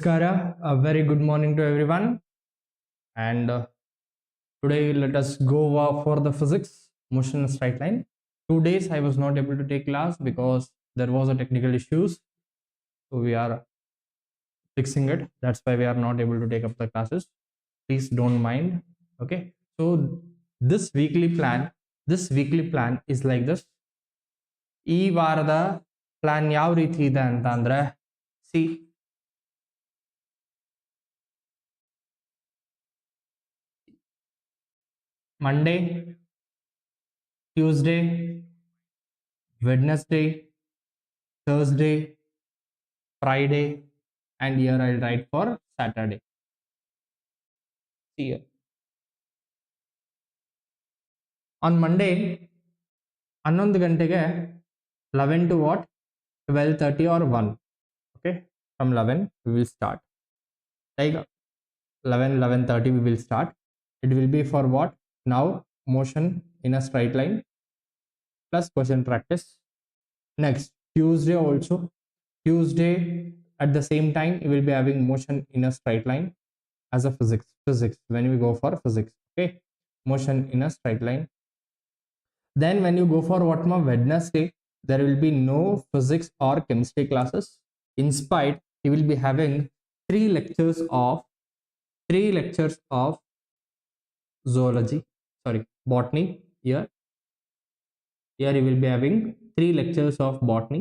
Namaskara, a very good morning to everyone. And today let us go for the physics motion straight line. 2 days I was not able to take class because there was a technical issues. So we are fixing it. That's why we are not able to take up the classes. Please don't mind. Okay. So this weekly plan is like this. ಈ ವಾರದ plan ಯಾವ ರೀತಿ ಇದೆ ಅಂತ ಅಂದ್ರೆ C Monday, Tuesday, Wednesday, Thursday, Friday, and here I'll write for Saturday. See here. On Monday, 11 ಗಂಟೆಗೆ 11 to what? 12:30 or 1. Okay, from 11 we will start. Like 11:30 we will start. It will be for what? Now motion in a straight line plus question practice. Next Tuesday also. Tuesday at the same time we will be having motion in a straight line as a physics when we go for physics. Okay, motion in a straight line. Then when you go for what ma Wednesday, there will be no physics or chemistry classes. Instead, you will be having three lectures of zoology, botany. Here you will be having 3 lectures of botany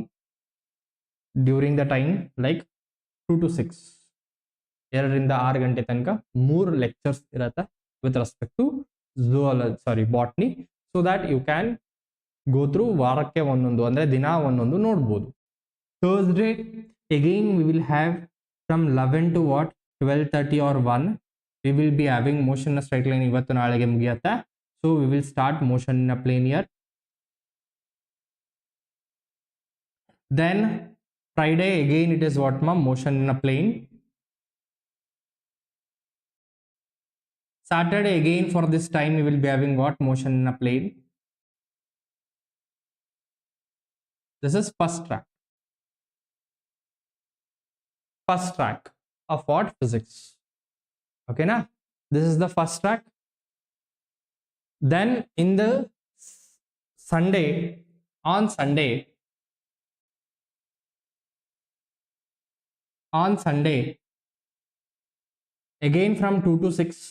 during the time like 2 to 6. 2ರಿಂದ 6 ಗಂಟೆ ತನಕ 3 lectures ಇರುತ್ತೆ with respect to botany, so that you can go through ವಾರಕ್ಕೆ ಒಂದೊಂದು ಅಂದ್ರೆ ದಿನ ಒಂದೊಂದು ನೋಡಬಹುದು. Thursday again we will have from 11 to what 12:30 or 1 we will be having motion in a straight line. ಇವತ್ತು ನಾಳೆಗೆ ಮುಗಿಯುತ್ತೆ. So we will start motion in a plane here. Then Friday again it is what ma motion in a plane. Saturday again for this time we will be having what motion in a plane. This is first track of what? Physics. Okay na? This is the first track. Then in the on Sunday again from 2 to 6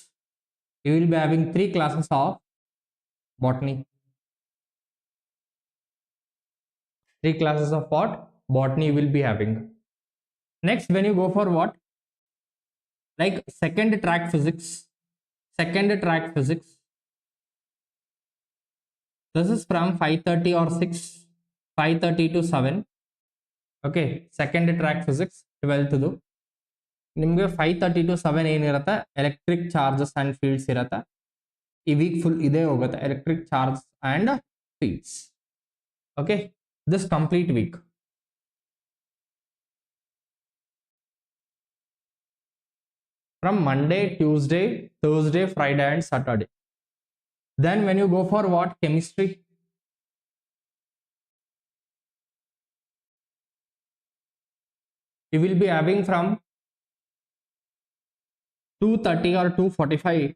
you will be having 3 classes of botany. 3 classes of what? Botany you will be having. Next, when you go for what? Like second track physics. This is from 5:30 or 6, 5:30 to 7. Okay, second track physics 12th ದು ನಿಮಗೆ 5:30 to 7 ಏನಿರುತ್ತೆ electric charges and fields ಇರುತ್ತೆ. ಈ week full ಇದೇ ಹೋಗುತ್ತೆ, electric charge and fields. Okay, this complete week. From Monday, Tuesday, Thursday, Friday and Saturday. Then when you go for what? Chemistry. You will be having from 2:30 or 2:45,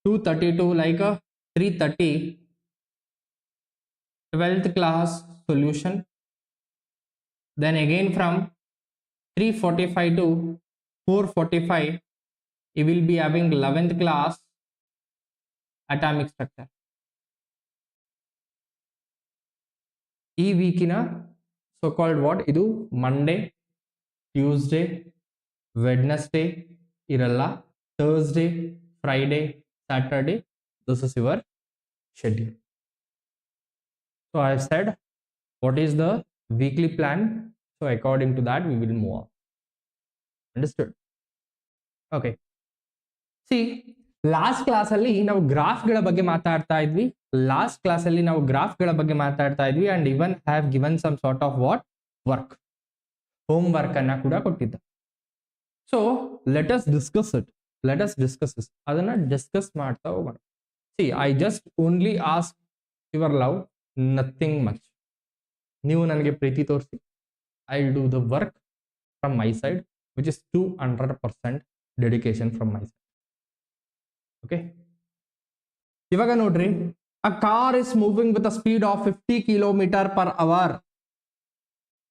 2:30 to like 3:30, 12th class solution. Then again from 3:45 to 4:45 you will be having 11th class atomic structure. ಈ ವೀಕಿನ so called what ಇದು Monday, Tuesday, Wednesday ಇರಲ್ಲ, Thursday, Friday, Saturday. This is your schedule. So I have said what is the weekly plan. So according to that we will move on. Understood? Okay. See, last class ಅಲ್ಲಿ ನಾವು ಗ್ರಾಫ್ಗಳ ಬಗ್ಗೆ ಮಾತಾಡ್ತಾ ಇದ್ವಿ. And even have given some sort of what? Work. Homework ಅನ್ನ ಕೂಡ ಕೊಟ್ಟಿದ್ದ. So let us discuss this. ಅದನ್ನ discuss ಮಾಡ್ತಾ ಹೋಗೋಣ. See, I just only ask your love, nothing much. ನೀವು ನನಗೆ ಪ್ರೀತಿ ತೋರಿಸಿ, I will do the work from my side. which is 200% dedication from my side. Okay, ಇವಾಗ ನೋಡ್ರಿ, a car is moving with a speed of 50 km/h.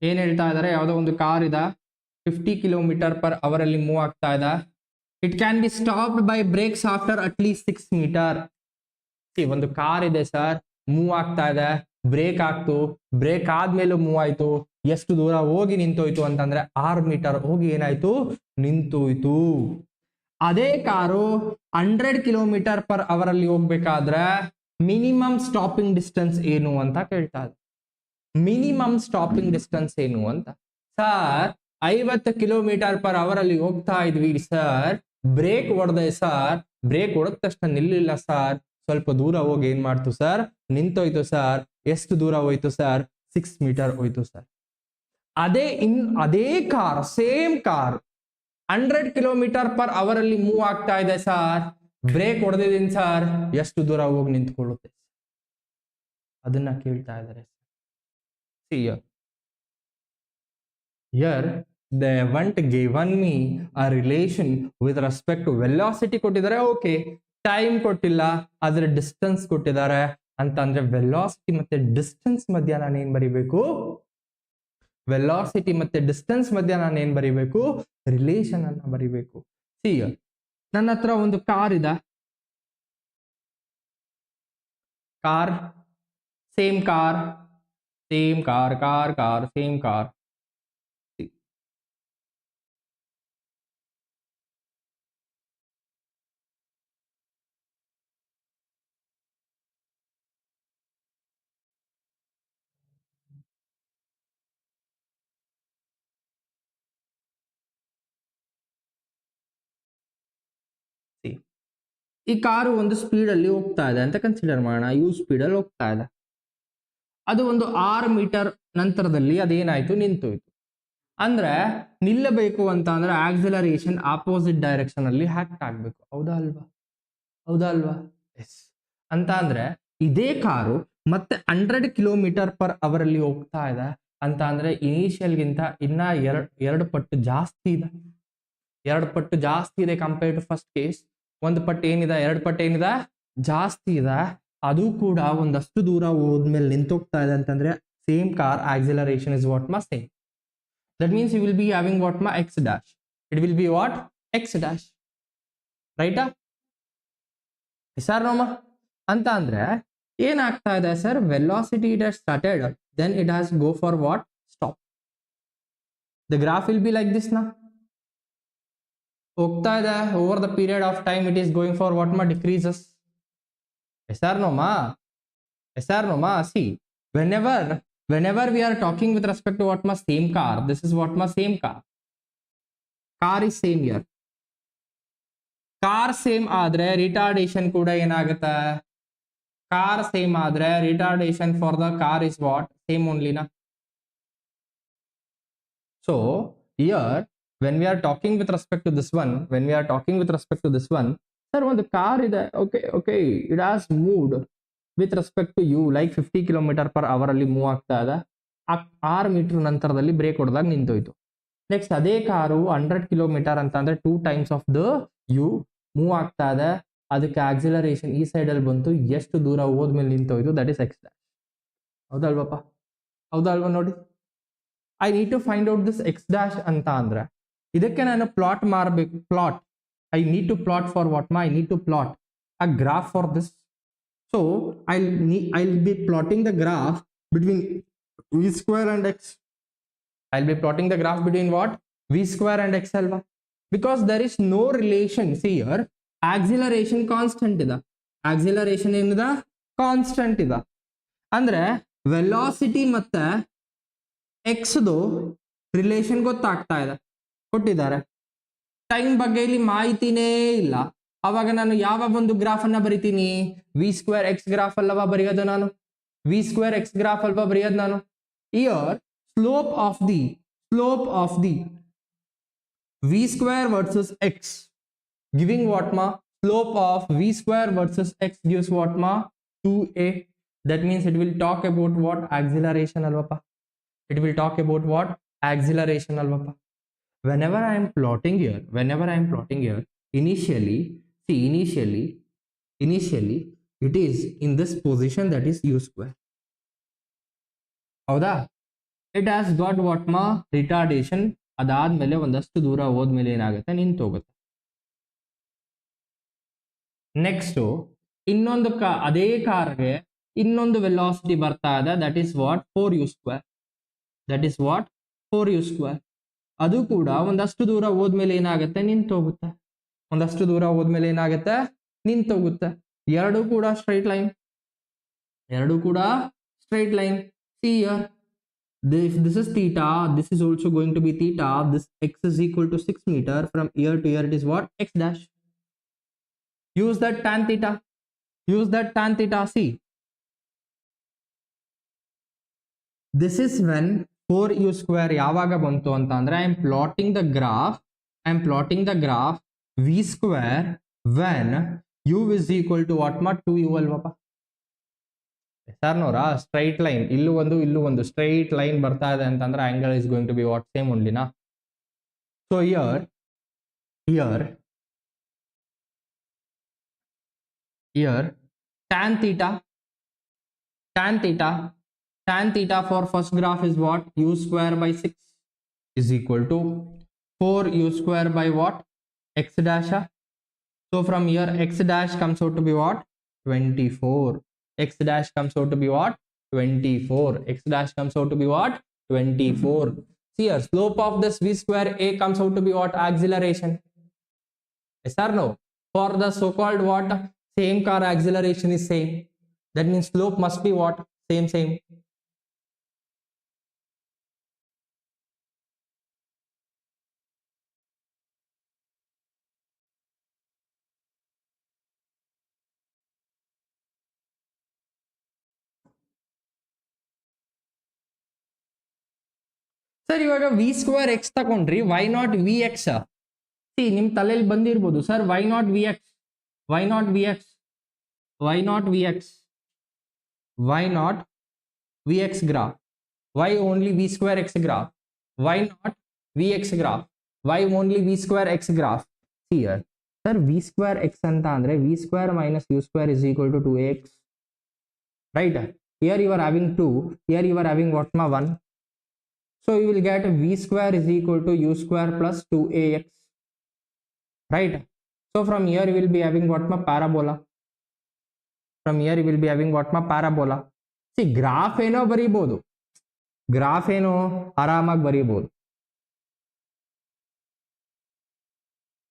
ಏನ್ ಹೇಳ್ತಾ ಇದಾರೆ, ಯಾವುದೋ ಒಂದು ಕಾರ್ ಇದೆ 50 km/h ಅಲ್ಲಿ ಮೂವ್ ಆಗ್ತಾ ಇದೆ. It can be stopped by brakes after at least 6 metre. ಒಂದು ಕಾರ್ ಇದೆ ಸರ್, ಮೂವ್ ಆಗ್ತಾ ಇದೆ, ಬ್ರೇಕ್ ಆಗ್ತು, ಬ್ರೇಕ್ ಆದ್ಮೇಲೆ ಮೂವ್ ಆಯ್ತು, ಎಷ್ಟು ದೂರ ಹೋಗಿ ನಿಂತೋಯ್ತು ಅಂತಂದ್ರೆ 6 ಮೀಟರ್ ಹೋಗಿ ಏನಾಯ್ತು, ನಿಂತೋಯ್ತು. ಅದೇ ಕಾರು 100 km/h ಅಲ್ಲಿ ಹೋಗ್ಬೇಕಾದ್ರೆ ಮಿನಿಮಮ್ ಸ್ಟಾಪಿಂಗ್ ಡಿಸ್ಟೆನ್ಸ್ ಏನು ಅಂತ ಕೇಳ್ತಾ ಇದೆ. ಮಿನಿಮಮ್ ಸ್ಟಾಪಿಂಗ್ ಡಿಸ್ಟೆನ್ಸ್ ಏನು ಅಂತ. ಸರ್ 50 km/h ಅಲ್ಲಿ ಹೋಗ್ತಾ ಇದ್ವಿ ಸರ್, ಬ್ರೇಕ್ ಹೊಡೆದೆ ಸರ್, ಬ್ರೇಕ್ ಹೊಡೆದ ತಕ್ಷಣ ನಿಲ್ಲಿಲ್ಲ ಸರ್, ಸ್ವಲ್ಪ ದೂರ ಹೋಗಿ ಏನ್ ಮಾಡ್ತು ಸರ್, ನಿಂತೋಯ್ತು ಸರ್. ಎಷ್ಟು ದೂರ ಹೋಯ್ತು ಸರ್, 6 ಮೀಟರ್ ಹೋಯ್ತು ಸರ್. ಅದೇ ಕಾರ್, ಸೇಮ್ ಕಾರ್ 100 km/h ಅಲ್ಲಿ ಮೂವ್ ಆಗ್ತಾ ಇದೆ ಸರ್, ಬ್ರೇಕ್ ಹೊಡೆದಿದ್ದೀನಿ ಸರ್, ಎಷ್ಟು ದೂರ ಹೋಗಿ ನಿಂತ್ಕೊಳ್ಳುತ್ತೆ, ಅದನ್ನ ಕೇಳ್ತಾ ಇದ್ದಾರೆ. Here they haven't given me a relation with respect to velocity ಕೊಟ್ಟಿದ್ದಾರೆ, ಓಕೆ. ಟೈಮ್ ಕೊಟ್ಟಿಲ್ಲ, ಆದ್ರೆ ಡಿಸ್ಟೆನ್ಸ್ ಕೊಟ್ಟಿದ್ದಾರೆ ಅಂತ ಅಂದ್ರೆ ವೆಲಾಸಿಟಿ ಮತ್ತೆ ಡಿಸ್ಟೆನ್ಸ್ ಮಧ್ಯ ನಾನು ಏನ್ ಬರಿಬೇಕು, ವೆಲಾಸಿಟಿ ಮತ್ತೆ ಡಿಸ್ಟೆನ್ಸ್ ಮಧ್ಯ ನಾನು ಏನ್ ಬರಿಬೇಕು, ರಿಲೇಷನ್ ಅನ್ನ ಬರಿಬೇಕು. ಸಿ, ನನ್ನ ಹತ್ರ ಒಂದು ಕಾರ್ ಇದೆ, car, same car, same car, car same car. ಈ ಕಾರು ಒಂದು ಸ್ಪೀಡ್ ಅಲ್ಲಿ ಹೋಗ್ತಾ ಇದೆ ಅಂತ ಕನ್ಸಿಡರ್ ಮಾಡೋಣ, ಸ್ಪೀಡ್ ಅಲ್ಲಿ ಹೋಗ್ತಾ ಇದೆ. ಅದು ಒಂದು 6 ಮೀಟರ್ ನಂತರದಲ್ಲಿ ಅದೇನಾಯ್ತು, ನಿಂತೋಯ್ತು. ಅಂದ್ರೆ ನಿಲ್ಲಬೇಕು ಅಂತ ಅಂದ್ರೆ ಆಕ್ಸಿಲರೇಷನ್ ಆಪೋಸಿಟ್ ಡೈರೆಕ್ಷನ್ ಅಲ್ಲಿ ಆಕ್ಟ್ ಆಗ್ಬೇಕು. ಹೌದಾ ಅಲ್ವಾ, ಹೌದಾ ಅಲ್ವಾ? ಎಸ್. ಅಂತ ಅಂದ್ರೆ ಇದೇ ಕಾರು ಮತ್ತೆ 100 km/h ಅಲ್ಲಿ ಹೋಗ್ತಾ ಇದೆ ಅಂತ ಅಂದ್ರೆ ಇನಿಷಿಯಲ್ ಗಿಂತ ಇನ್ನ ಎರಡು ಪಟ್ಟು ಜಾಸ್ತಿ ಇದೆ, 2 ಪಟ್ಟು ಜಾಸ್ತಿ ಇದೆ ಕಂಪೇರ್ ಟು ಫಸ್ಟ್ ಕೇಸ್. ಒಂದು ಪಟ್ಟು ಏನಿದೆ, 2 ಪಟ್ಟು ಏನಿದೆ, ಜಾಸ್ತಿ ಇದೆ. ಅದು ಕೂಡ ಒಂದಷ್ಟು ದೂರ ಹೋದ್ಮೇಲೆ ನಿಂತೋಗ್ತಾ ಇದೆ ಅಂತಂದ್ರೆ same car acceleration is what ಮಾ same. That means you will be having what ಮಾ x dash. It will be what, x dash. ರೈಟಾ ಸರ್? ನೋಮ ಅಂತ ಅಂದ್ರೆ ಏನಾಗ್ತಾ ಇದೆ ಸರ್, velocity it has started, then it has go for what, stop. The graph will be like this ನಾ, ಹೋಗ್ತಾ ಇದೆ, over the period of time it is going for what ಮಾ, ಡಿಕ್ರೀಸಸ್. ಎಸ್ ಆರ್ ನೋ ಮಾ, yes or no ಮಾ? C, whenever we are talking with respect to what ma same car, this is what ma same car is same here. Car same ಆದ್ರೆ retardation ಕೂಡ ಏನಾಗುತ್ತೆ, car same ಆದ್ರೆ retardation for the car is what, same ಓನ್ಲಿನಾ. So here when we are talking with respect to this one, sir ಒಂದು car ಇದೆ, okay, it has moved with respect to you like 50 km/h ಅಲ್ಲಿ move ಆಗ್ತಾ ಇದೆ. 6 metre ನಂತರದಲ್ಲಿ brake ಹೊಡೆದಾಗ ನಿಂತೋಯ್ತು. Next ಅದೇ ಕಾರು 100 km ಅಂತ ಅಂದ್ರೆ 2 times of the U move ಆಗ್ತಾ ಇದೆ, ಅದಕ್ಕೆ ಆಕ್ಸಿಲರೇಷನ್ ಈ ಸೈಡ್ ಅಲ್ಲಿ ಬಂತು, ಎಷ್ಟು ದೂರ ಹೋದ್ಮೇಲೆ ನಿಂತೋಯ್ತು, ದಟ್ ಇಸ್ ಎಕ್ಸ್ ಡ್ಯಾಶ್. ಹೌದಲ್ವಪ್ಪ, ಹೌದಲ್ವಾ? ನೋಡಿ, I need to find out this x dash ಅಂತ ಅಂದ್ರೆ ಇದಕ್ಕೆ ನಾನು ಪ್ಲಾಟ್ ಮಾಡಬೇಕು. I need to plot for what ಮಾ, I need to plot a graph for this. So I'll be plotting the graph between v square and x. I'll be plotting the graph between what, v square and x alva, because there is no relation. See here, acceleration constant ida, acceleration ಏನದ, constant ಇದೆ. ಅಂದ್ರೆ velocity ಮತ್ತೆ X ದು relation ಗೊತ್ತಾಗ್ತಾ ಇದೆ, ಕೊಟ್ಟಿದ್ದಾರೆ. Time ಬಗ್ಗೆ ಇಲ್ಲಿ ಮಾಹಿತಿನೇ ಇಲ್ಲ. ಅವಾಗ ನಾನು ಯಾವ ಒಂದು ಗ್ರಾಫ್ ಅನ್ನ ಬರಿತೀನಿ, ವಿ ಸ್ಕ್ವೇರ್ ಎಕ್ಸ್ ಗ್ರಾಫ್ ಅಲ್ಲವಾ ಬರೆಯೋದು ನಾನು, ವಿ ಸ್ಕ್ವೇರ್ ಎಕ್ಸ್ ಗ್ರಾಫ್ ಅಲ್ವಾ ಬರೆಯೋದು ನಾನು. Here slope of the v square versus x giving what ಮಾ, slope of v square versus x gives what ಮಾ, 2a. That means it will talk about what, acceleration ಅಲ್ವಪ್ಪ. It will talk about what, acceleration ಅಲ್ವಪ್ಪ. whenever I am plotting here, initially it is in this position, that is u square. ಹೌದಾ? It has got what ma retardation. ಅದಾದ್ಮೇಲೆ ಒಂದಷ್ಟು ದೂರ ಹೋದ್ಮೇಲೆ ಏನಾಗುತ್ತೆ, ನಿಂತು ಹೋಗುತ್ತೆ. ನೆಕ್ಸ್ಟ್ ಇನ್ನೊಂದು ಅದೇ ಕಾರ್ಗೆ ಇನ್ನೊಂದು ವೆಲಾಸಿಟಿ ಬರ್ತಾ ಇದೆ, that is what 4u square. ಅದು ಕೂಡ ಒಂದಷ್ಟು ದೂರ ಹೋದ್ಮೇಲೆ ಏನಾಗುತ್ತೆ, ನಿಂತೋಗುತ್ತೆ. ಎರಡು ಕೂಡ straight line. See here, this is theta, this is also going to be theta. This x is equal to 6 meter. From here to here it is what, x dash. Use that tan theta. See, this is when 4u square ಯಾವಾಗ ಬಂತು ಅಂತ ಅಂದ್ರೆ, I am plotting the graph v square when u is equal to what ma 2u ಅಲ್ವಪ್ಪ. Sir ನೋರಾ, straight line ಇಲ್ಲೂ ಒಂದು straight line ಬರ್ತಾ ಇದೆ ಅಂತಂದ್ರೆ angle is going to be what, same ಓನ್ಲಿನಾ. So here tan theta for first graph is what, u square by 6 is equal to 4u square by what, x dash. So from here x dash comes out to be what, 24. X dash comes out to be what, 24. See here, slope of this v square a comes out to be what, acceleration. Yes or no? For the so called what, same car, acceleration is same. That means slope must be what, same. Sir ಇವಾಗ v square x ತಗೊಂಡ್ರಿ, why not v x. See ನಿಮ್ ತಲೆಯಲ್ಲಿ ಬಂದಿರ್ಬೋದು, sir why not v x graph, why only v square x graph, why not v x graph, why only v square x graph. Here sir v square x ಅಂತ ಅಂದ್ರೆ v square minus u square is equal to 2ax, right? Here you are having 2, here you are having what ma 1. So you will get v square is equal to u square plus 2ax, right? So from here you will be having what ma parabola. See, graph ಏನೋ ಬರೀಬಹುದು, ಆರಾಮಾಗಿ ಬರೀಬಹುದು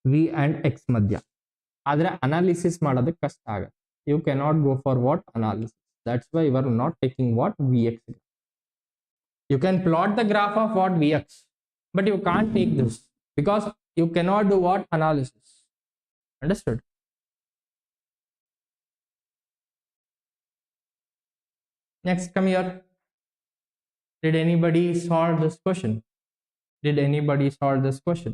v and x ಮಧ್ಯ. ಆದ್ರೆ analysis ಮಾಡೋದಕ್ಕೆ ಕಷ್ಟ ಆಗುತ್ತೆ. You cannot go for what, analysis. That's why you are not taking what, vx. You can plot the graph of what, vx, but you can't take this because you cannot do what, analysis. Understood? Next, come here. Did anybody solve this question? Did anybody solve this question?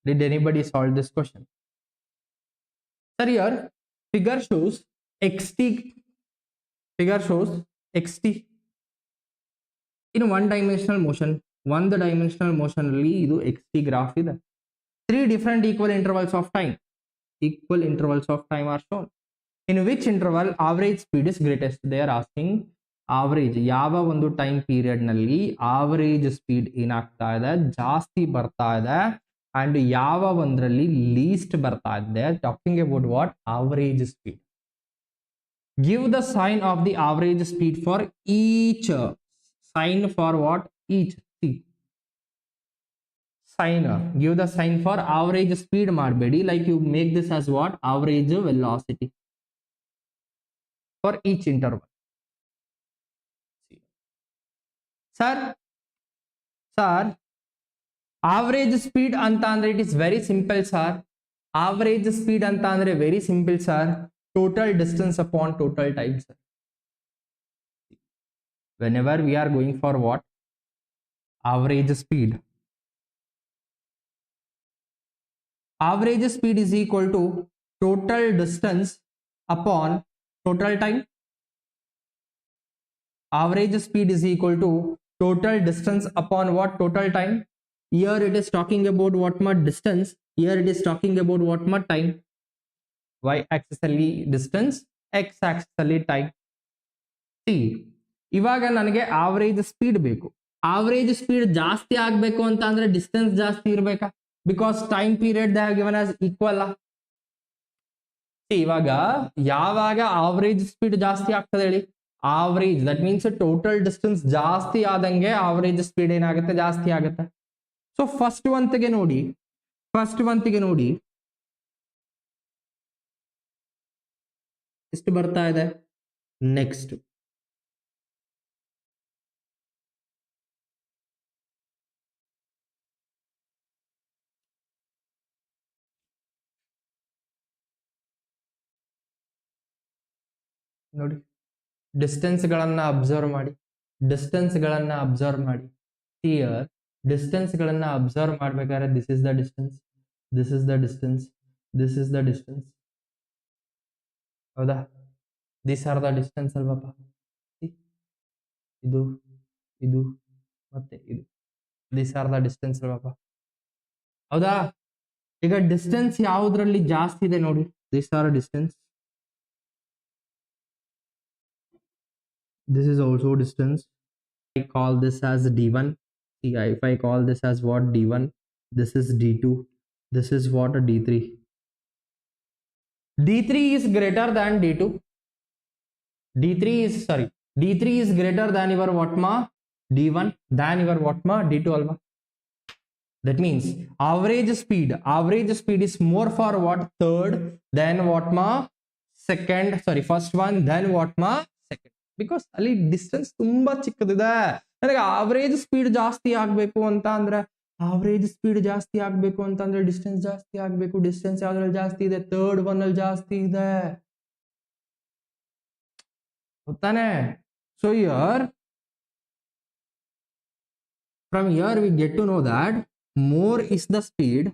Did anybody solve this question? Sir, here figure shows xt. In one dimensional motion ಅಲ್ಲಿ ಇದು xt graph ಇದೆ. 3 different equal intervals of time are shown. In which interval average speed is greatest? They are asking average, ಯಾವ ಒಂದು time period ನಲ್ಲಿ average speed ಏನಾಗ್ತಾ ಇದೆ, ಜಾಸ್ತಿ ಬರ್ತಾ ಇದೆ, ಅಂಡ್ ಯಾವ ಒಂದರಲ್ಲಿ ಲೀಸ್ಟ್ ಬರ್ತಾ ಇದೆ. Talking about what, average speed. Give the sign of the average speed for each. Sign for what, each. See, sign, give the sign for average speed ಮಾಡಬೇಡಿ, like you make this as what, average velocity for each interval. Sir, average speed ಅಂತ ಅಂದ್ರೆ it is very simple, sir. Average speed ಅಂತ ಅಂದ್ರೆ very simple, sir. Total distance upon total time, sir. Whenever we are going for what, average speed is equal to total distance upon total time. Average speed is equal to total distance upon what? Total time. Here it is talking about what much distance. Here it is talking about what much time. Y axis ಅಲ್ಲಿ distance, x axis ಅಲ್ಲಿ time. See, ಇವಾಗ ನನಗೆ average speed ಬೇಕು. Average speed ಜಾಸ್ತಿ ಆಗಬೇಕು ಅಂತ ಅಂದ್ರೆ distance ಜಾಸ್ತಿ ಇರಬೇಕಾ? Because time period they have given as equal. ಇವಾಗ ಯಾವಾಗ ಆವರೇಜ್ ಸ್ಪೀಡ್ ಜಾಸ್ತಿ ಆಗ್ತದೆ ಹೇಳಿ? Average that means total distance ಜಾಸ್ತಿ ಆದಂಗೆ ಆವರೇಜ್ ಸ್ಪೀಡ್ ಏನಾಗುತ್ತೆ? ಜಾಸ್ತಿ ಆಗುತ್ತೆ. ಸೊ ಫಸ್ಟ್ ಒಂತಿಗೆ ನೋಡಿ ಎಷ್ಟು ಬರ್ತಾ ಇದೆ? ನೆಕ್ಸ್ಟ್ ನೋಡಿ, ಡಿಸ್ಟೆನ್ಸ್ ಗಳನ್ನ ಅಬ್ಸರ್ವ್ ಮಾಡಿ. ಹಿಯರ್ ಡಿಸ್ಟೆನ್ಸ್ ಗಳನ್ನ ಅಬ್ಸರ್ವ್ ಮಾಡ್ಬೇಕಾದ್ರೆ this is the distance, this is the distance, this is the distance. ಹೌದಾ? ದಿಸ್ ಆರ್ ದ ಡಿಸ್ಟೆನ್ಸ್ ಅಲ್ವಪ್ಪ? ಇದು ಇದು ಮತ್ತೆ ಇದು, ದಿಸ್ ಆರ್ ದ ಡಿಸ್ಟೆನ್ಸ್ ಅಲ್ವಪ್ಪ? ಹೌದಾ? ಈಗ ಡಿಸ್ಟೆನ್ಸ್ ಯಾವುದ್ರಲ್ಲಿ ಜಾಸ್ತಿ ಇದೆ ನೋಡಿ? This are distance, this is also distance. I call this as d1. See, if I call this as what? D1, this is d2, this is what? D3. D3 is greater than d2. D3 is greater than your what ma? D1, than your what ma? D2 alma. That means average speed is more for what? Third, then what ma? Second, sorry, first one, then what ma? Second. Because ಅಲ್ಲಿ distance ತುಂಬಾ ಚಿಕ್ಕದಿದೆ. ನನಗೆ average speed ಜಾಸ್ತಿ ಆಗ್ಬೇಕು ಅಂತ ಅಂದ್ರೆ distance ಜಾಸ್ತಿ ಆಗ್ಬೇಕು. Distance ಯಾವ್ದ್ರಲ್ಲಿ ಜಾಸ್ತಿ ಇದೆ? ಥರ್ಡ್ ಒನ್ ಅಲ್ಲಿ ಜಾಸ್ತಿ ಇದೆ, ಗೊತ್ತಾನೆ? So from here we get to know that more is the speed,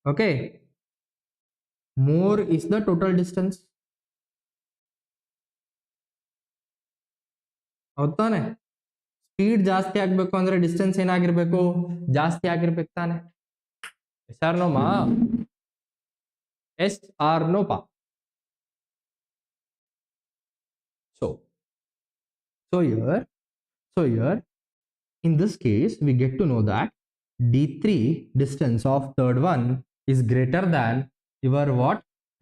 okay, more is the total distance. ಹೌದಾನೆ? ಸ್ಪೀಡ್ ಜಾಸ್ತಿ ಆಗ್ಬೇಕು ಅಂದ್ರೆ ಡಿಸ್ಟೆನ್ಸ್ ಏನಾಗಿರ್ಬೇಕು? ಜಾಸ್ತಿ ಆಗಿರ್ಬೇಕು ತಾನೆ? ಎಸ್ ಆರ್ ನೋ ಮಾ? ಎಸ್ ಆರ್ ನೋ ಪಾ? So here in this case we get to know that d3 distance of third one is greater than your what?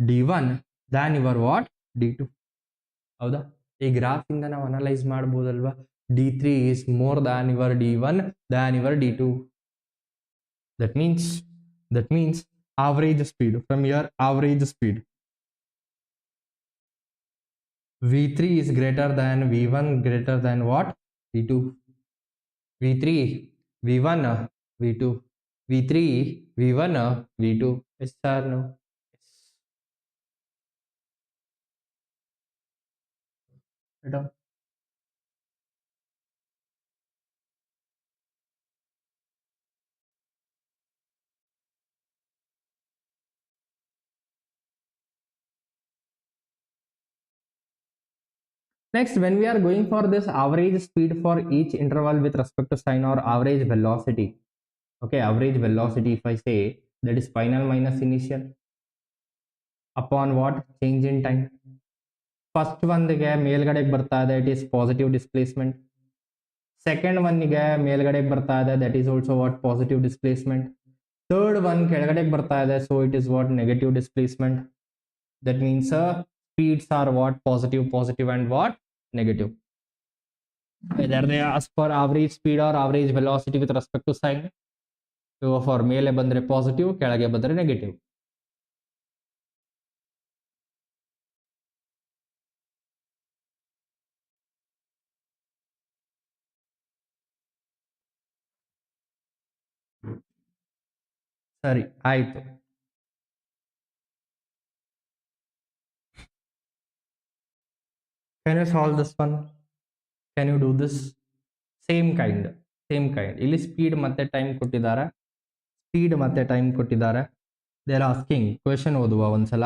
d1 than your what? d2. ಹೌದಾ? ಈ graph ಇಂದ ನಾವು analyse ಮಾಡಬಹುದಲ್ವಾ? d3 is more than your d1 than your d2. that means average speed. From here average speed v3 is greater than v1 greater than what? v2. v3 v1 v2, v3 v1 v2. Yes or no? Yes. Next, when we are going for this average speed for each interval with respect to sign or average velocity. Okay, average velocity, if I say, that is final minus initial upon what? Change in time. First one ಗೆ ಮೇಲ್ಗಡೆಗೆ ಬರ್ತಾ ಇದೆ, it is positive displacement. Second one ಗೆ ಮೇಲ್ಗಡೆಗೆ ಬರ್ತಾ ಇದೆ, that is also what? Positive displacement. Third one ಕೆಳಗಡೆಗೆ ಬರ್ತಾ ಇದೆ, so it is what? Negative displacement. That means speeds are what? Positive and what? Negative. Whether they ask for average speed or average velocity with respect to sign. So for ಮೇಲೆ ಬಂದ್ರೆ positive, ಕೆಳಗೆ ಬಂದ್ರೆ negative. ಸರಿ, ಆಯ್ತು. Can you solve this one? Can you do this? Same kind. ಇಲ್ಲಿ speed ಮತ್ತೆ time ಕೊಟ್ಟಿದ್ದಾರೆ. Speed ಮತ್ತೆ ಟೈಮ್ ಕೊಟ್ಟಿದ್ದಾರೆ. ದೇ ಆರ್ ಆಸ್ಕಿಂಗ್ ಕ್ವೆಶನ್ ಓದುವ ಒಂದ್ಸಲ.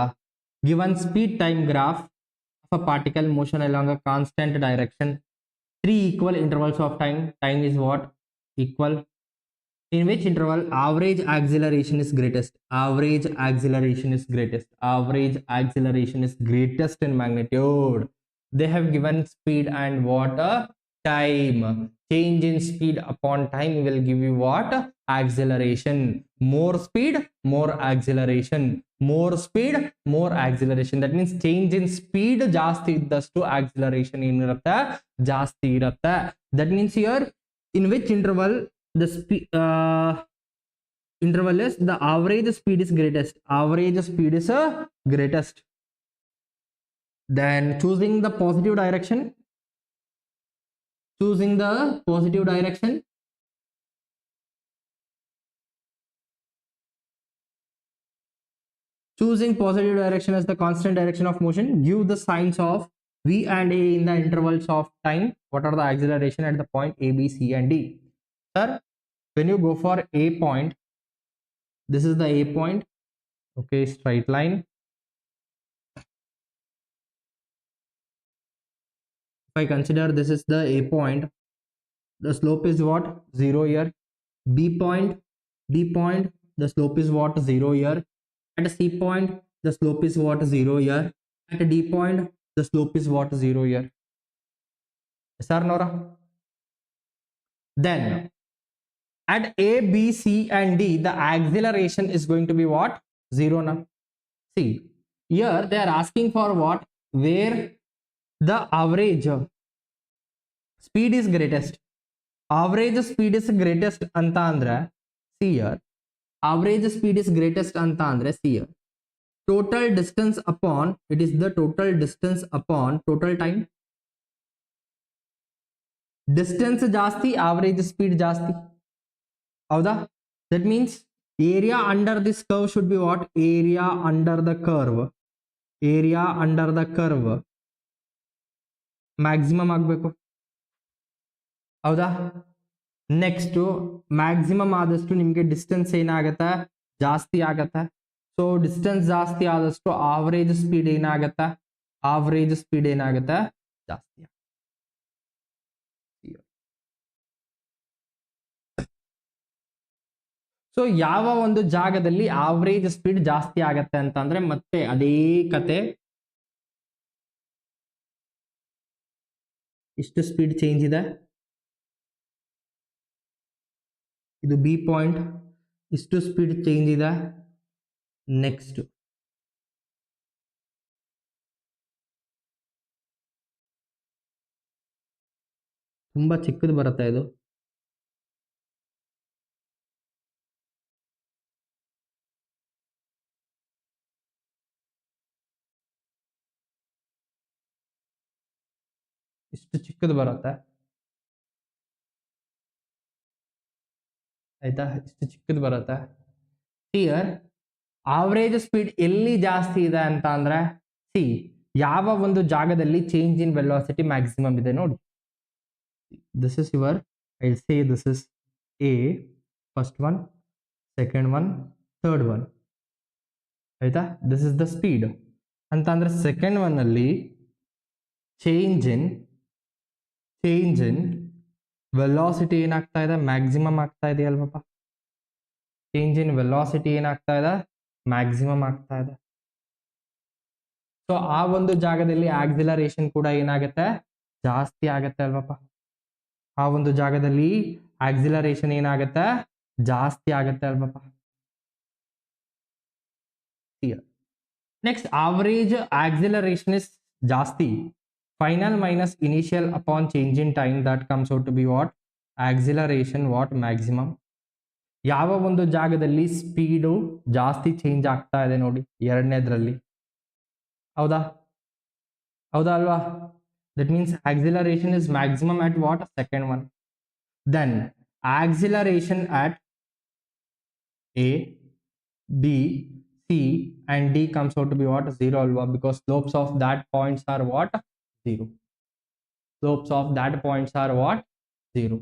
Given speed time graph of a particle motion along a constant direction, three equal intervals of time is what? Equal. In which interval average acceleration is greatest? Average acceleration is greatest. Average acceleration is greatest in magnitude. They have given speed and what? Time. Change in speed upon time will give you what? Acceleration. More speed, more acceleration. More speed, more acceleration. That means change in speed ಜಾಸ್ತಿ ಇದ್ದಷ್ಟು acceleration ಏನಿರುತ್ತೆ ಜಾಸ್ತಿ ಇರುತ್ತೆ. That means here in which interval the interval is the average speed is greatest. Average speed is greatest. Then choosing the positive direction. Choosing the positive direction. Choosing positive direction as the constant direction of motion. Give the signs of v and a in the intervals of time. What are the acceleration at the point a, b, c and d? Sir, when you go for a point, this is the a point. Okay, straight line. If I consider this is the a point, the slope is what? 0 here. B point, the slope is what? 0 here. At C point, the slope is what? 0 here. At D point, the slope is what? 0 here. Yes or no? Then at A, B, C and D, the acceleration is going to be what? 0 now. See, here they are asking for what? Where the average speed is greatest. Average speed is greatest anta andre, see here. Average speed is greatest anta andre, see here. Total distance upon, it is the total distance upon total time. Distance ಜಾಸ್ತಿ, average speed ಜಾಸ್ತಿ. ಹೌದಾ? That means area under this curve should be what? Area under the curve. Area under the curve maximum ಆಗಬೇಕು. ಹೌದಾ? Next maximum ಆದಷ್ಟು ನಿಮಗೆ distance ಏನಾಗತ್ತೆ? ಜಾಸ್ತಿ ಆಗತ್ತೆ. ಸೊ ಡಿಸ್ಟೆನ್ಸ್ ಜಾಸ್ತಿ ಆದಷ್ಟು ಆವರೇಜ್ ಸ್ಪೀಡ್ ಏನಾಗತ್ತೆ? ಆವರೇಜ್ ಸ್ಪೀಡ್ ಏನಾಗತ್ತೆ? ಜಾಸ್ತಿ. ಸೊ ಯಾವ ಒಂದು ಜಾಗದಲ್ಲಿ ಆವರೇಜ್ ಸ್ಪೀಡ್ ಜಾಸ್ತಿ ಆಗತ್ತೆ ಅಂತಂದ್ರೆ ಮತ್ತೆ ಅದೇ ಕತೆ. ಇಷ್ಟು ಸ್ಪೀಡ್ ಚೇಂಜ್ ಇದೆ, ಇದು ಬಿ ಪಾಯಿಂಟ್, ಇಷ್ಟು ಸ್ಪೀಡ್ ಚೇಂಜ್ ಇದೆ. ನೆಕ್ಸ್ಟ್ ತುಂಬಾ ಚಿಕ್ಕದು ಬರುತ್ತೆ ಇದು. ಇಷ್ಟು ಚಿಕ್ಕದು ಬರುತ್ತೆ ಆಯ್ತಾ, ಇಷ್ಟು ಚಿಕ್ಕದು ಬರುತ್ತೆ. ಹಿಯರ್ ಆವರೇಜ್ ಸ್ಪೀಡ್ ಎಲ್ಲಿ ಜಾಸ್ತಿ ಇದೆ ಅಂತ ಅಂದ್ರೆ ಸಿ ಯಾವ ಒಂದು ಜಾಗದಲ್ಲಿ ಚೇಂಜ್ ಇನ್ ವೆಲಾಸಿಟಿ ಮ್ಯಾಕ್ಸಿಮಮ್ ಇದೆ ನೋಡಿ. This is your, I say this is A, first one, second one, third one. ಆಯ್ತಾ, ದಿಸ್ ಇಸ್ ದ ಸ್ಪೀಡ್ ಅಂತ ಅಂದ್ರೆ ಸೆಕೆಂಡ್ ಒನ್ ಅಲ್ಲಿ ಚೇಂಜ್ ಇನ್ ವೆಲಾಸಿಟಿ ಏನಾಗ್ತಾ ಇದೆ? ಮ್ಯಾಕ್ಸಿಮಮ್ ಆಗ್ತಾ ಇದೆ ಅಲ್ವಪ್ಪ. ಚೇಂಜ್ ಇನ್ ವೆಲಾಸಿಟಿ ಏನಾಗ್ತಾ ಇದೆ? ಮ್ಯಾಕ್ಸಿಮಮ್ ಆಗ್ತಾ ಇದೆ. ಸೊ ಆ ಒಂದು ಜಾಗದಲ್ಲಿ ಆಕ್ಸಿಲರೇಷನ್ ಕೂಡ ಏನಾಗುತ್ತೆ? ಜಾಸ್ತಿ ಆಗತ್ತೆ ಅಲ್ವಪ್ಪ. ಆ ಒಂದು ಜಾಗದಲ್ಲಿ ಆಕ್ಸಿಲರೇಷನ್ ಏನಾಗತ್ತೆ? ಜಾಸ್ತಿ ಆಗತ್ತೆ ಅಲ್ವಪ್ಪ. ನೆಕ್ಸ್ಟ್ ಆವರೇಜ್ ಆಕ್ಸಿಲರೇಷನ್ ಇಸ್ ಜಾಸ್ತಿ. Final minus initial upon change in time, that comes out to be what? Acceleration what? Maximum. ಯಾವ ಒಂದು ಜಾಗದಲ್ಲಿ ಸ್ಪೀಡು ಜಾಸ್ತಿ ಚೇಂಜ್ ಆಗ್ತಾ ಇದೆ ನೋಡಿ, ಎರಡನೇದ್ರಲ್ಲಿ. ಹೌದಾ? ಹೌದಾ ಅಲ್ವಾ? That means acceleration is maximum at what? Second one. Then acceleration at A, B, C and D comes out to be what? 0 alwa, because slopes of that points are what? 0. Slopes of that points are what? 0.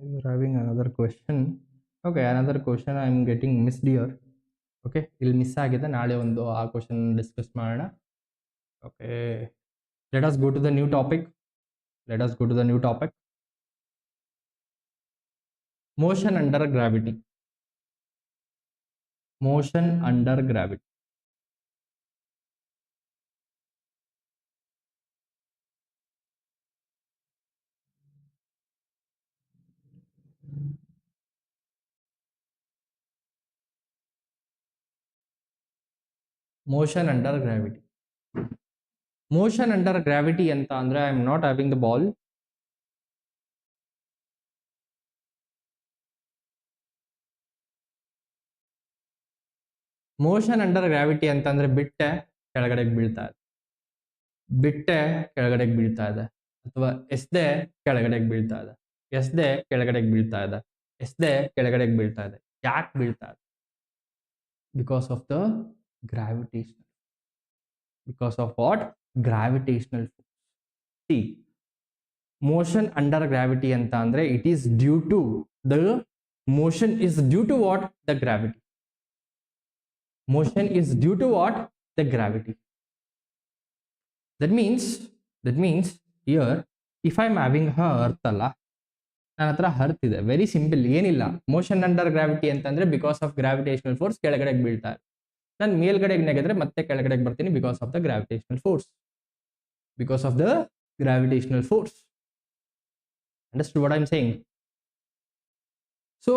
You're having another question. Okay, another question I'm getting missed here. Okay, ಇಲ್ಲಿ miss ಆಗಿದೆ, ನಾಳೆ ಒಂದು ಆ question discuss ಮಾಡೋಣ. Okay, let us go to the new topic. Motion under gravity. Motion under gravity. Motion under gravity. Motion under gravity ಅಂತ ಅಂದ್ರೆ I am not having the ball. Motion under gravity ಅಂತಂದ್ರೆ ಬಿಟ್ಟೆ ಕೆಳಗಡೆಗೆ ಬೀಳ್ತಾ ಇದೆ, ಅಥವಾ ಎಸ್ದೆ ಕೆಳಗಡೆಗೆ ಬೀಳ್ತಾ ಇದೆ, ಯಾಕೆ ಬೀಳ್ತಾ ಇದೆ? Because of the gravitational. Because of what? Gravitational force. See, motion under gravity ಅಂತ ಅಂದ್ರೆ it is due to the motion is due to what? The gravity. Motion is due to what? The gravity. That means here if I am having earth alla, ನನ್ನ ಹತ್ರ earth ಇದೆ, very simple, ಏನಿಲ್ಲ. Motion under gravity ಅಂತಂದ್ರೆ because of gravitational force ಕೆಳಗಡೆಗೆ ಬೀಳ್ತಾ ಇದೆ. ನಾನು ಮೇಲ್ಗಡೆಗೆ ನೆಗೆದ್ರೆ ಮತ್ತೆ ಕೆಳಗಡೆಗೆ ಬರ್ತೀನಿ because of the gravitational force. Understood what I am saying? So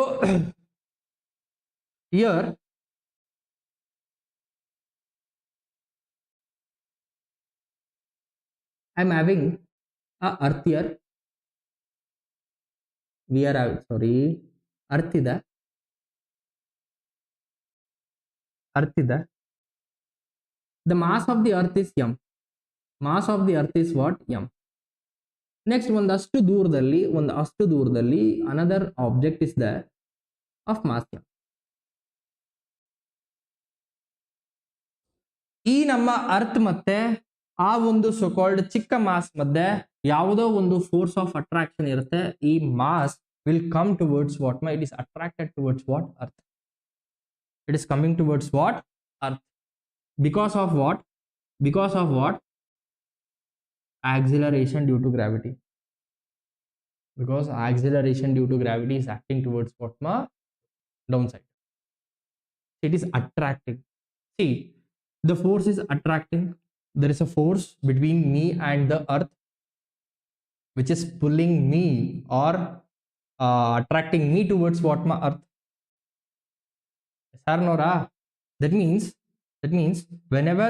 here I am having a earth here. Earth ಇದೆ. The mass of the earth is m. Mass of the earth is what? m. Next, ಒಂದಷ್ಟು ದೂರದಲ್ಲಿ another object is there of mass m. ಈ ನಮ್ಮ earth ಮತ್ತೆ ಆ ಒಂದು so-called ಚಿಕ್ಕ mass ಮಧ್ಯೆ ಯಾವುದೋ ಒಂದು ಫೋರ್ಸ್ ಆಫ್ ಅಟ್ರಾಕ್ಷನ್ ಇರುತ್ತೆ. ಈ mass will come towards what? It is attracted towards what? Earth. It is coming towards what? Earth. Because of what? Acceleration due to gravity. Because acceleration due to gravity is acting towards what? Downside. It is attracting. See, the force is attracting. There is a force between me and the earth which is pulling me or attracting me towards what? Earth. Sir, Nora. That means whenever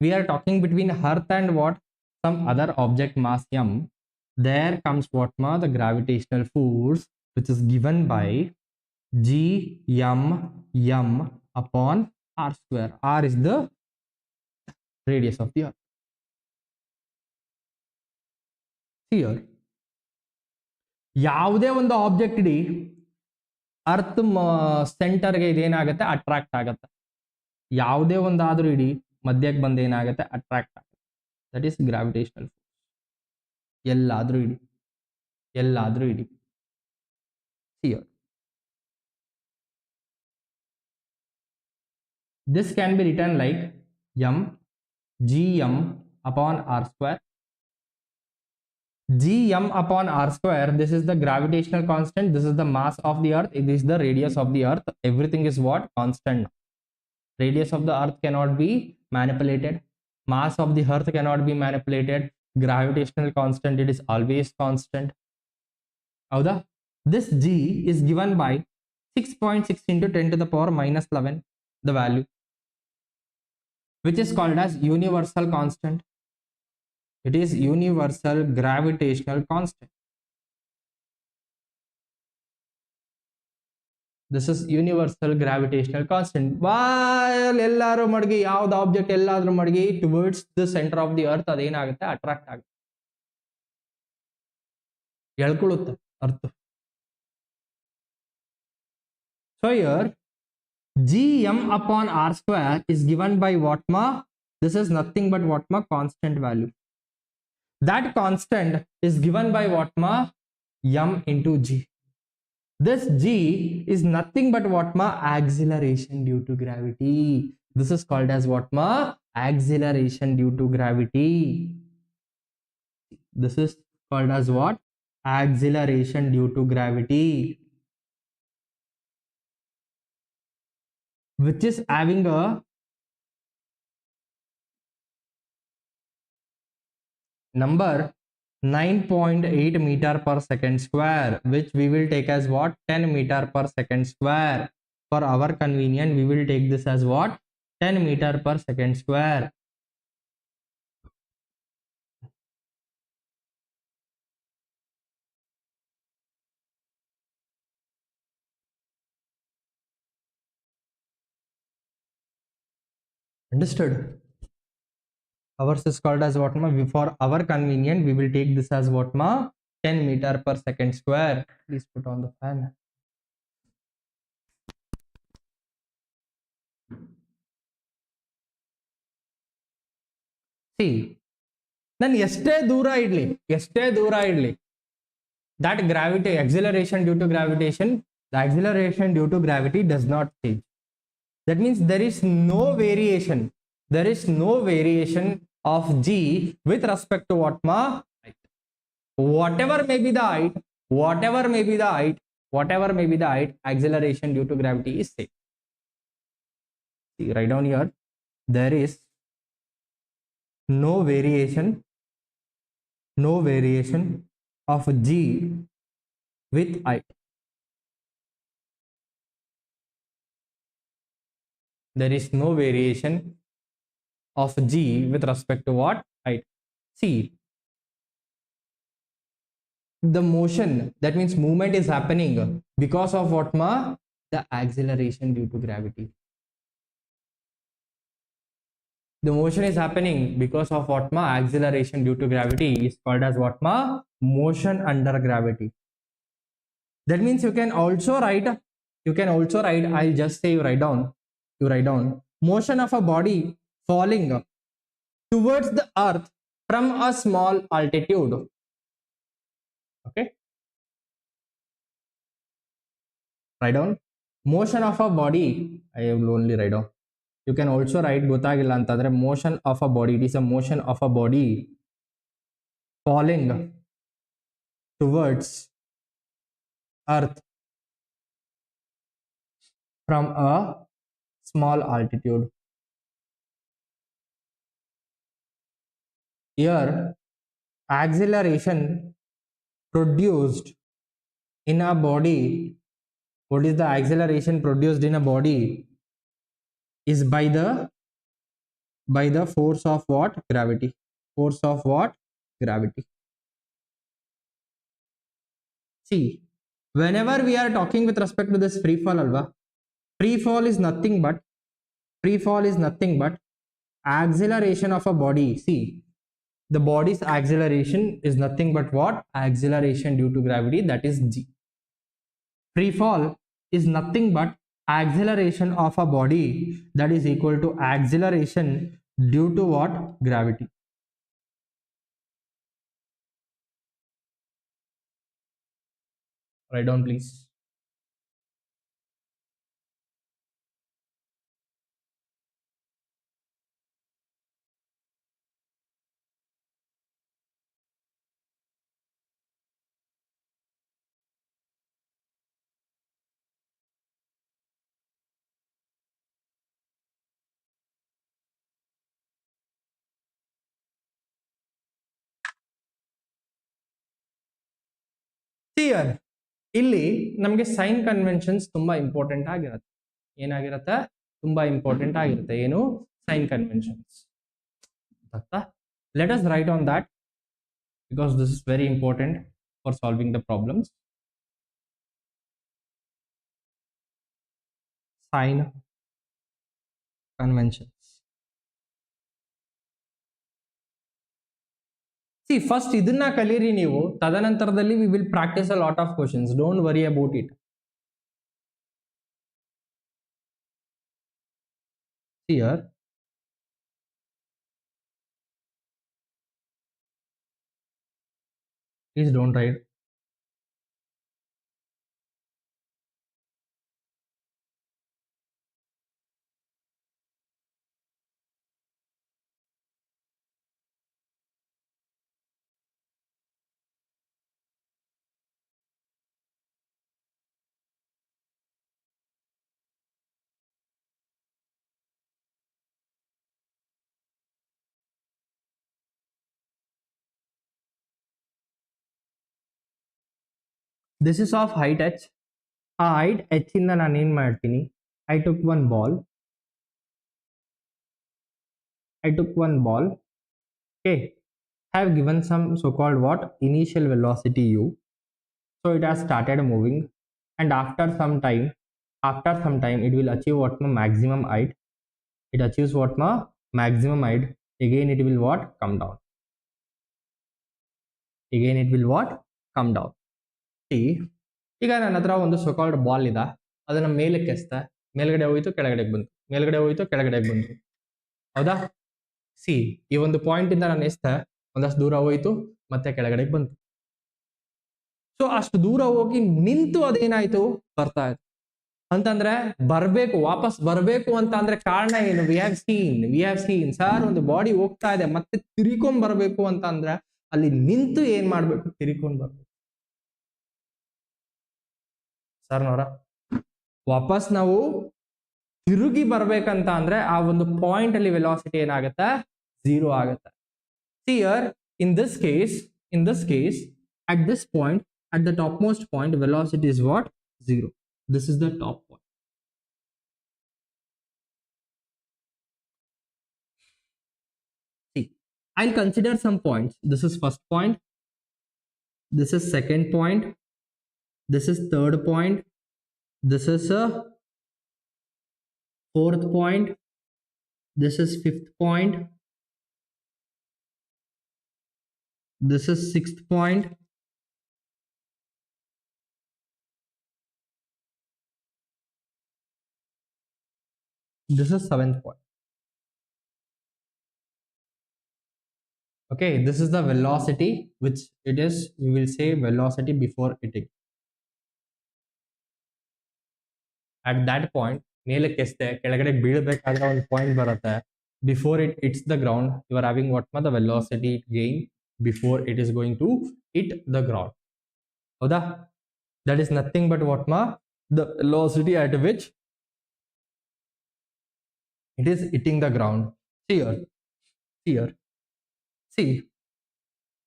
we are talking between earth and what? Some other object mass m, there comes what? The gravitational force which is given by g m upon r square. R is the radius of the earth. Here ಯಾವುದೇ ಒಂದು object ಇಡಿ earth ಸೆಂಟರ್ಗೆ ಇದೇನಾಗುತ್ತೆ? Attract ಆಗುತ್ತೆ. ಯಾವುದೇ ಒಂದಾದ್ರೂ ಇಡಿ ಮಧ್ಯಕ್ಕೆ ಬಂದು ಏನಾಗುತ್ತೆ? Attract ಆಗುತ್ತೆ. That is gravitational force. ಎಲ್ಲಾದ್ರೂ ಇಡಿ. Here this can be written like m gm upon r square. Gm upon r square, this is the gravitational constant, this is the mass of the earth, this is the radius of the earth. Everything is what? Constant. Radius of the earth cannot be manipulated, mass of the earth cannot be manipulated, gravitational constant, it is always constant. Howda? This g is given by 6.6 into 10 to the power minus 11, the value, which is called as universal constant. It is universal gravitational constant. This is universal gravitational constant. While ಎಲ್ಲಾರು ಮಡಗಿ ಯಾವ್ದು object ಎಲ್ಲಾದ್ರೂ ಮಡಗಿ towards the center of the earth ಅದೇನಾಗುತ್ತೆ? Attract ಆಗುತ್ತೆ, ಎಳ್ಕೊಳ್ಳುತ್ತೆ ಅರ್ಥ. So here gm upon r square is given by what? This is nothing but what? Constant value. That constant is given by what? M into g. This G is nothing but what ma? Acceleration due to gravity. This is called as what ma? Acceleration due to gravity. This is called as what? Acceleration due to gravity, which is having a number 9.8 meter per second square, which we will take as what? 10 meter per second square. For our convenience, we will take this as what? 10 meter per second square. Understood? Ours is called as what ma? For our convenience, we will take this as what ma? 10 meter per second square. Please put on the fan. See, ನಾನು ಎಷ್ಟೇ ದೂರ idli that gravity acceleration due to gravitation, the acceleration due to gravity does not change. That means there is no variation, of G with respect to what ma? Height. Whatever may be the height, acceleration due to gravity is same. See, write down here, there is no variation of G with height. There is no variation of G with respect to what? Height. See, the motion, that means movement is happening because of what ma? The acceleration due to gravity. The motion is happening because of what ma? Acceleration due to gravity is called as what ma? Motion under gravity. That means you can also write, I'll just say you write down motion of a body falling towards the earth from a small altitude. Okay, write down motion of a body. I will only write down. You can also write ಗೊತ್ತಾಗಿಲ್ಲ ಅಂತಂದ್ರೆ motion of a body. It is a motion of a body falling towards earth from a small altitude. Here, acceleration produced in a body, what is the acceleration produced in a body? Is by the force of what? Gravity. Force of what? Gravity. See, whenever we are talking with respect to this free fall alva, free fall is nothing but acceleration of a body. See, the body's acceleration is nothing but what? Acceleration due to gravity, that is G. Free fall is nothing but acceleration of a body, that is equal to acceleration due to what? Gravity. Write down please. Here, ಇಲ್ಲಿ ನಮಗೆ sign conventions ತುಂಬಾ important ಆಗಿರುತ್ತೆ. ಏನಾಗಿರುತ್ತೆ? ತುಂಬಾ important ಆಗಿರುತ್ತೆ. ಏನು? Sign conventions. Let us write on that because this is very important for solving the problems. Sign conventions. See, first ಇದನ್ನ ಕಲೀರಿ ನೀವು, ತದನಂತರದಲ್ಲಿ we will practice a lot of questions. Don't worry about it. Here, please don't write. This is of height H. ಆ height H ಇಂದ ನಾನು ಏನ್ ಮಾಡ್ತೀನಿ, I took one ball, okay, have given some so called what initial velocity u, so it has started moving, and after some time it will achieve what my maximum height. It achieves what my maximum height. Again it will what come down. Again it will what come down. See, ಈಗ ನನ್ನ ಹತ್ರ ಒಂದು ಸೊಕಾಲ್ಡ್ ball ಇದೆ, ಅದನ್ನ ಮೇಲಕ್ಕೆ ಎಸ್ತೆ, ಮೇಲ್ಗಡೆ ಹೋಯ್ತು ಕೆಳಗಡೆಗೆ ಬಂತು, ಮೇಲ್ಗಡೆ ಹೋಯ್ತು ಕೆಳಗಡೆಗೆ ಬಂತು, ಹೌದಾ? ಸಿ, ಈ ಒಂದು ಪಾಯಿಂಟ್ ಇಂದ ನಾನು ಎಸ್ತೆ, ಒಂದಷ್ಟು ದೂರ ಹೋಯ್ತು ಮತ್ತೆ ಕೆಳಗಡೆಗೆ ಬಂತು. ಸೊ ಅಷ್ಟು ದೂರ ಹೋಗಿ ನಿಂತು ಅದೇನಾಯ್ತು, ಬರ್ತಾ ಇತ್ತು. ಅಂತಂದ್ರೆ ಬರ್ಬೇಕು, ವಾಪಸ್ ಬರ್ಬೇಕು ಅಂತ ಅಂದ್ರೆ ಕಾರಣ ಏನು? ವಿ ಹ್ಯಾವ್ ಸೀನ್ ಸರ್, ಒಂದು ಬಾಡಿ ಹೋಗ್ತಾ ಇದೆ ಮತ್ತೆ ತಿರ್ಕೊಂಡ್ ಬರ್ಬೇಕು ಅಂತ ಅಂದ್ರೆ ಅಲ್ಲಿ ನಿಂತು ಏನ್ ಮಾಡ್ಬೇಕು, ತಿರ್ಕೊಂಡ್ ಬರ್ಬೇಕು. ಸರ್ ನೋಡ, ವಾಪಸ್ ನಾವು ತಿರುಗಿ ಬರ್ಬೇಕಂತ ಅಂದ್ರೆ ಆ ಒಂದು ಪಾಯಿಂಟ್ ಅಲ್ಲಿ ವೆಲಾಸಿಟಿ ಏನಾಗುತ್ತೆ, 0 ಆಗುತ್ತೆ. Here in this case at this point, at the topmost point, velocity is what, 0. This is the top point. See, I'll consider some points. This is first point, this is second point, this is third point, this is a fourth point, this is fifth point, this is sixth point, this is seventh point. Okay, this is the velocity which it is, we will say velocity before hitting. At that point ಮೇಲಕ್ಕೆ ಎಸ್ತೆ, ಕೆಳಗಡೆ ಬೀಳಬೇಕಾದ್ರೆ ಒಂದು point ಬರುತ್ತೆ, before it hits the ground you are having what the velocity gain before it is going to hit the ground, ಹೌದಾ? That is nothing but what the velocity at which it is hitting the ground. Here, see,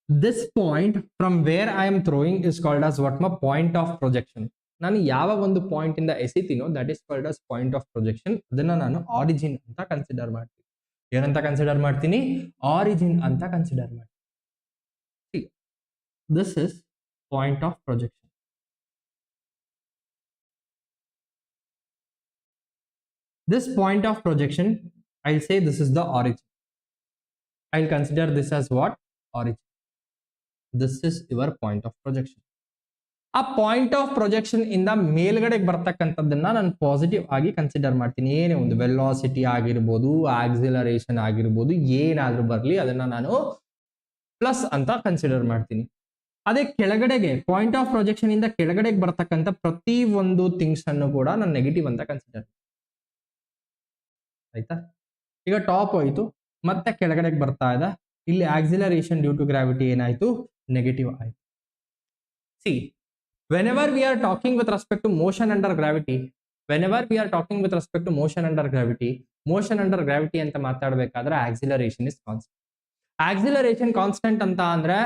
this point from where I am throwing is called as what point of projection. ನಾನು ಯಾವ ಒಂದು point ಇಂದ ಎಸಿತೀನೋ that is called as point of projection. ಅದನ್ನ ನಾನು origin ಅಂತ consider ಮಾಡ್ತೀನಿ. ಏನಂತ ಕನ್ಸಿಡರ್ ಮಾಡ್ತೀನಿ? ಆರಿಜಿನ್ ಅಂತ ಕನ್ಸಿಡರ್ ಮಾಡ್ತೀನಿ. This is point of projection. This point of projection, I'll say this is the origin. I'll consider this as what? Origin. This is your point of projection. ಆ point of projection ಇಂದ ಮೇಲ್ಗಡೆಗೆ ಬರ್ತಕ್ಕಂಥದ್ದನ್ನ ನಾನು positive ಆಗಿ consider ಮಾಡ್ತೀನಿ. ಏನೇ ಒಂದು velocity ಆಗಿರ್ಬೋದು, acceleration ಆಗಿರ್ಬೋದು, ಏನಾದ್ರೂ ಬರಲಿ ಅದನ್ನ ನಾನು ಪ್ಲಸ್ ಅಂತ ಕನ್ಸಿಡರ್ ಮಾಡ್ತೀನಿ. ಅದೇ ಕೆಳಗಡೆಗೆ ಪಾಯಿಂಟ್ ಆಫ್ ಪ್ರೊಜೆಕ್ಷನ್ ಇಂದ ಕೆಳಗಡೆಗೆ ಬರ್ತಕ್ಕಂಥ ಪ್ರತಿ ಒಂದು ಥಿಂಗ್ಸ್ ಅನ್ನು ಕೂಡ ನಾನು ನೆಗೆಟಿವ್ ಅಂತ ಕನ್ಸಿಡರ್, ಆಯ್ತಾ? ಈಗ ಟಾಪ್ ಹೋಯ್ತು ಮತ್ತೆ ಕೆಳಗಡೆಗೆ ಬರ್ತಾ ಇದೆ, ಇಲ್ಲಿ ಆಕ್ಸಿಲರೇಷನ್ ಡ್ಯೂ ಟು ಗ್ರಾವಿಟಿ ಏನಾಯ್ತು, ನೆಗೆಟಿವ್ ಆಯ್ತು. C, whenever we are talking with respect to motion under gravity, motion under gravity ಅಂತ ಮಾತಾಡಬೇಕಾದ್ರೆ acceleration is constant. Acceleration constant ಅಂತ ಅಂದ್ರೆ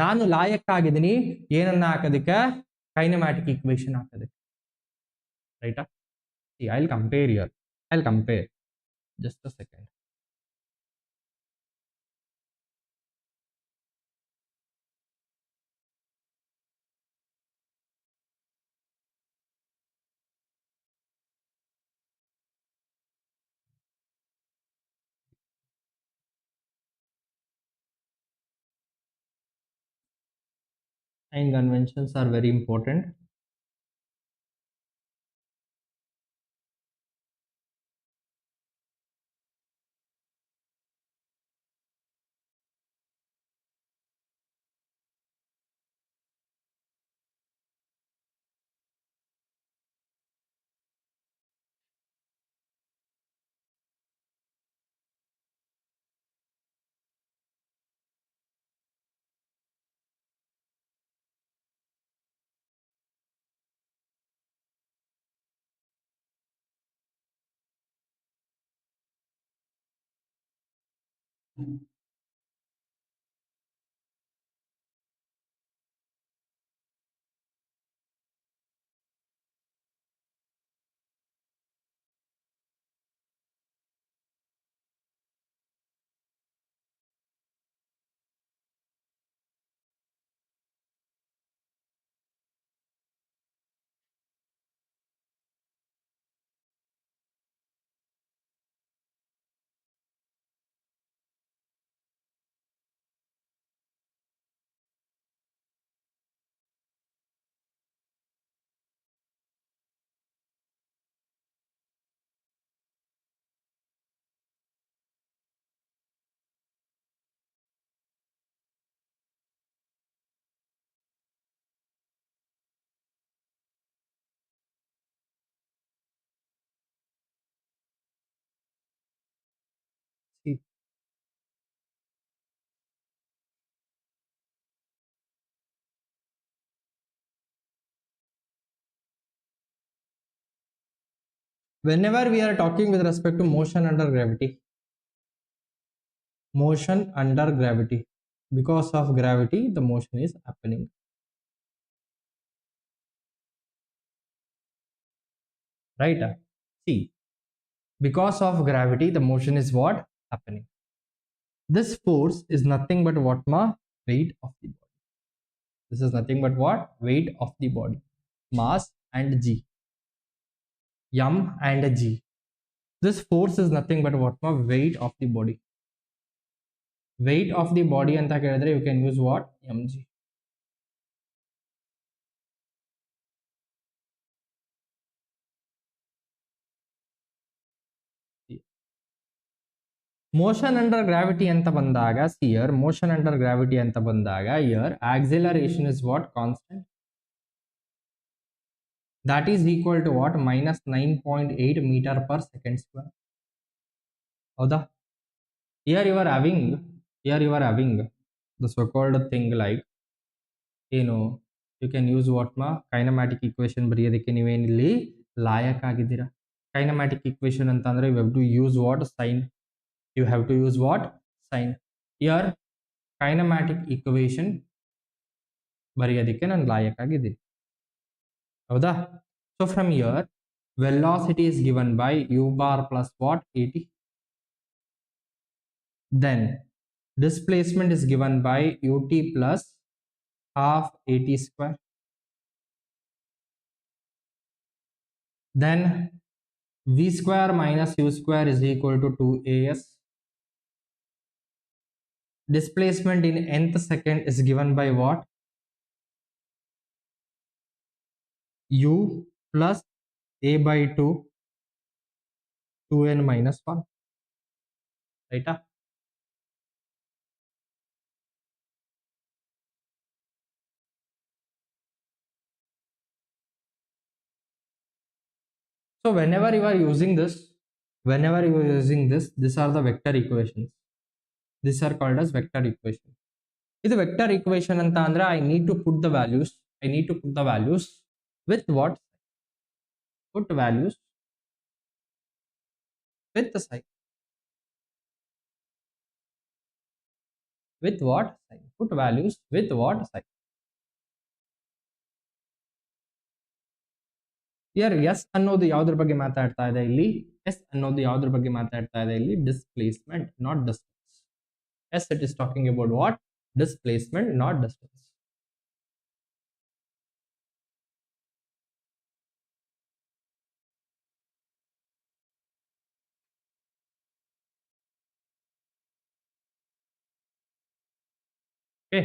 ನಾನು ಲಾಯಕ್ಕಾಗಿದ್ದೀನಿ ಏನನ್ನ ಹಾಕೋದಕ್ಕೆ, ಕೈನೆಮ್ಯಾಟಿಕ್ ಈಕ್ವೇಶನ್ ಹಾಕೋದಕ್ಕೆ, ರೈಟಾ? I'll compare just a second. Sign conventions are very important. whenever we are talking with respect to motion under gravity, because of gravity the motion is happening, right? See, because of gravity the motion is what happening. This force is nothing but what, ma? Weight of the body. This is nothing but what? Weight of the body. Mass and g, m and g. This force is nothing but what, ma? Weight of the body. Weight of the body anta kelidre you can use what? Mg. Motion under gravity anta bandaga, see here, motion under gravity anta bandaga, here acceleration is what? Constant. That is equal to what? Minus 9.8 meter per second square. Howda? Here you are having the so-called thing like, you can use what, ma? Kinematic equation ಬರೆಯೋದಕ್ಕೆ ನೀವೇನು ಇಲ್ಲಿ ಲಾಯಕ್ ಆಗಿದ್ದೀರಾ. Kinematic equation ಅಂತಂದ್ರೆ you have to use what? Sign. You have to use what? Sign. Here kinematic equation ಬರೆಯೋದಕ್ಕೆ ನಾನು ಲಾಯಕ್ ಆಗಿದ್ದೀನಿ. ಹೌದಾ? So from here velocity is given by u bar plus what? 80. Then displacement is given by ut plus half 80 square. Then v square minus u square is equal to 2as. Displacement in nth second is given by what? U plus a by 2 2n minus 1, right? So whenever you are using this, these are the vector equations. These are called as vector equation. This vector equation anta andre I need to put the values. With what? Put values with the sign. With what sign? Put values with what sign? Here yes ಅನ್ನೋದು ಯಾವುದ್ರ ಬಗ್ಗೆ ಮಾತಾಡ್ತಾ ಇದೆ ಇಲ್ಲಿ? S ಅನ್ನೋದು ಯಾವುದ್ರ ಬಗ್ಗೆ ಮಾತಾಡ್ತಾ ಇದೆ ಇಲ್ಲಿ? Displacement, not distance. Yes, it is talking about what? Displacement, not distance. Okay,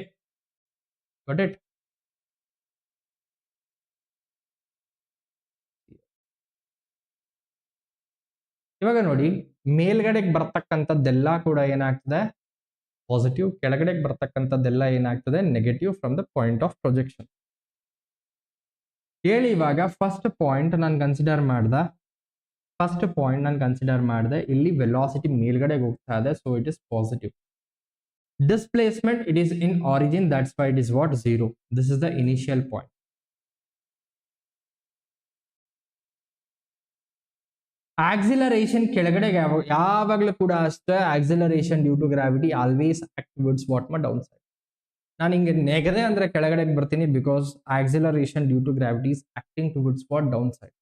got it? ಇವಾಗ ನೋಡಿ, ಮೇಲ್ಗಡೆಗೆ ಬರ್ತಕ್ಕಂಥದ್ದೆಲ್ಲ ಕೂಡ ಏನಾಗ್ತದೆ? ಪಾಸಿಟಿವ್. ಕೆಳಗಡೆಗೆ ಬರ್ತಕ್ಕಂಥದ್ದೆಲ್ಲ ಏನಾಗ್ತದೆ? Negative from the point of projection. ಹೇಳಿ ಇವಾಗ ಫಸ್ಟ್ ಪಾಯಿಂಟ್ ನಾನು ಕನ್ಸಿಡರ್ ಮಾಡಿದೆ, ಇಲ್ಲಿ ವೆಲಾಸಿಟಿ ಮೇಲ್ಗಡೆಗೆ ಹೋಗ್ತಾ ಇದೆ, so it is positive. Displacement, it is in origin, that's why it is what? 0. This is the initial point. Acceleration ಕೆಳಗಡೆಗೆ ಯಾವಾಗಲೂ ಕೂಡ ಅಷ್ಟೇ, acceleration due to gravity always act towards what? Ma downside. ನಾನು ಹಿಂಗೆ ನೆಗದೆ ಅಂದ್ರೆ ಕೆಳಗಡೆಗೆ ಬರ್ತೀನಿ, because acceleration due to gravity is acting towards what? Downside.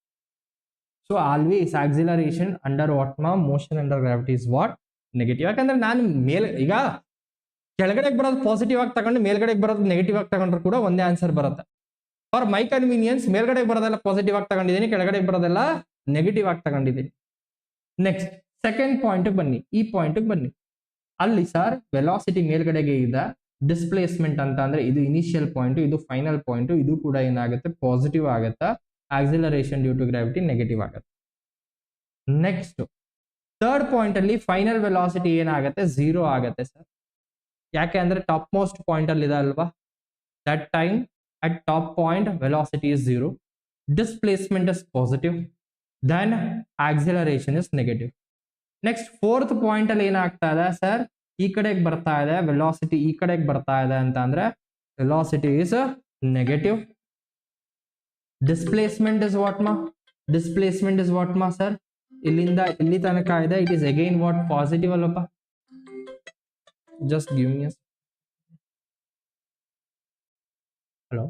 So always acceleration under what? Ma motion under gravity is what? Negative. ಯಾಕಂದ್ರೆ ನಾನು ಈಗ ಕೆಳಗಡೆಗೆ ಬರೋದು ಪಾಸಿಟಿವ್ ಆಗಿ ತಗೊಂಡು ಮೇಲ್ಗಡೆಗೆ ಬರೋದು ನೆಗೆಟಿವ್ ಆಗಿ ತಗೊಂಡ್ರು ಕೂಡ ಒಂದೇ ಆನ್ಸರ್ ಬರುತ್ತೆ. ಫಾರ್ ಮೈ ಕನ್ವೀನಿಯನ್ಸ್ ಮೇಲ್ಗಡೆಗೆ ಬರೋದೆಲ್ಲ ಪಾಸಿಟಿವ್ ಆಗಿ ತಗೊಂಡಿದ್ದೀನಿ, ಕೆಳಗಡೆಗೆ ಬರೋದೆಲ್ಲ ನೆಗೆಟಿವ್ ಆಗಿ ತಗೊಂಡಿದ್ದೀನಿ. ನೆಕ್ಸ್ಟ್ ಸೆಕೆಂಡ್ ಪಾಯಿಂಟ್ ಬನ್ನಿ, ಈ ಪಾಯಿಂಟ್ ಬನ್ನಿ. ಅಲ್ಲಿ ಸರ್ ವೆಲಾಸಿಟಿ ಮೇಲ್ಗಡೆಗೆ ಇದೆ, ಡಿಸ್ಪ್ಲೇಸ್ಮೆಂಟ್ ಅಂತ ಅಂದ್ರೆ ಇದು ಇನಿಷಿಯಲ್ ಪಾಯಿಂಟ್, ಇದು ಫೈನಲ್ ಪಾಯಿಂಟ್, ಇದು ಕೂಡ ಏನಾಗುತ್ತೆ? ಪಾಸಿಟಿವ್ ಆಗುತ್ತೆ. Acceleration due to gravity negative ಆಗುತ್ತೆ. ನೆಕ್ಸ್ಟ್ ಥರ್ಡ್ ಪಾಯಿಂಟ್ ಅಲ್ಲಿ ಫೈನಲ್ ವೆಲಾಸಿಟಿ ಏನಾಗುತ್ತೆ? 0 ಆಗುತ್ತೆ ಸರ್. ಯಾಕೆ ಅಂದ್ರೆ ಟಾಪ್ ಮೋಸ್ಟ್ ಪಾಯಿಂಟ್ ಅಲ್ಲಿ ಇದೆ ಅಲ್ವಾ? That time at top point velocity is 0, displacement is positive, then acceleration is negative. Next fourth point ಅಲ್ಲಿ ಏನಾಗ್ತಾ ಇದೆ ಸರ್? ಈ ಕಡೆಗೆ ಬರ್ತಾ ಇದೆ ವೆಲಾಸಿಟಿ, ಈ ಕಡೆಗೆ ಬರ್ತಾ ಇದೆ ಅಂತ ಅಂದ್ರೆ velocity is negative. Displacement is what, ma? Displacement is what ಮಾ ಸರ್? ಇಲ್ಲಿಂದ ಇಲ್ಲಿ ತನಕ ಇದೆ, it is again what? Positive ಅಲ್ಲಪ್ಪ. Just give me hello.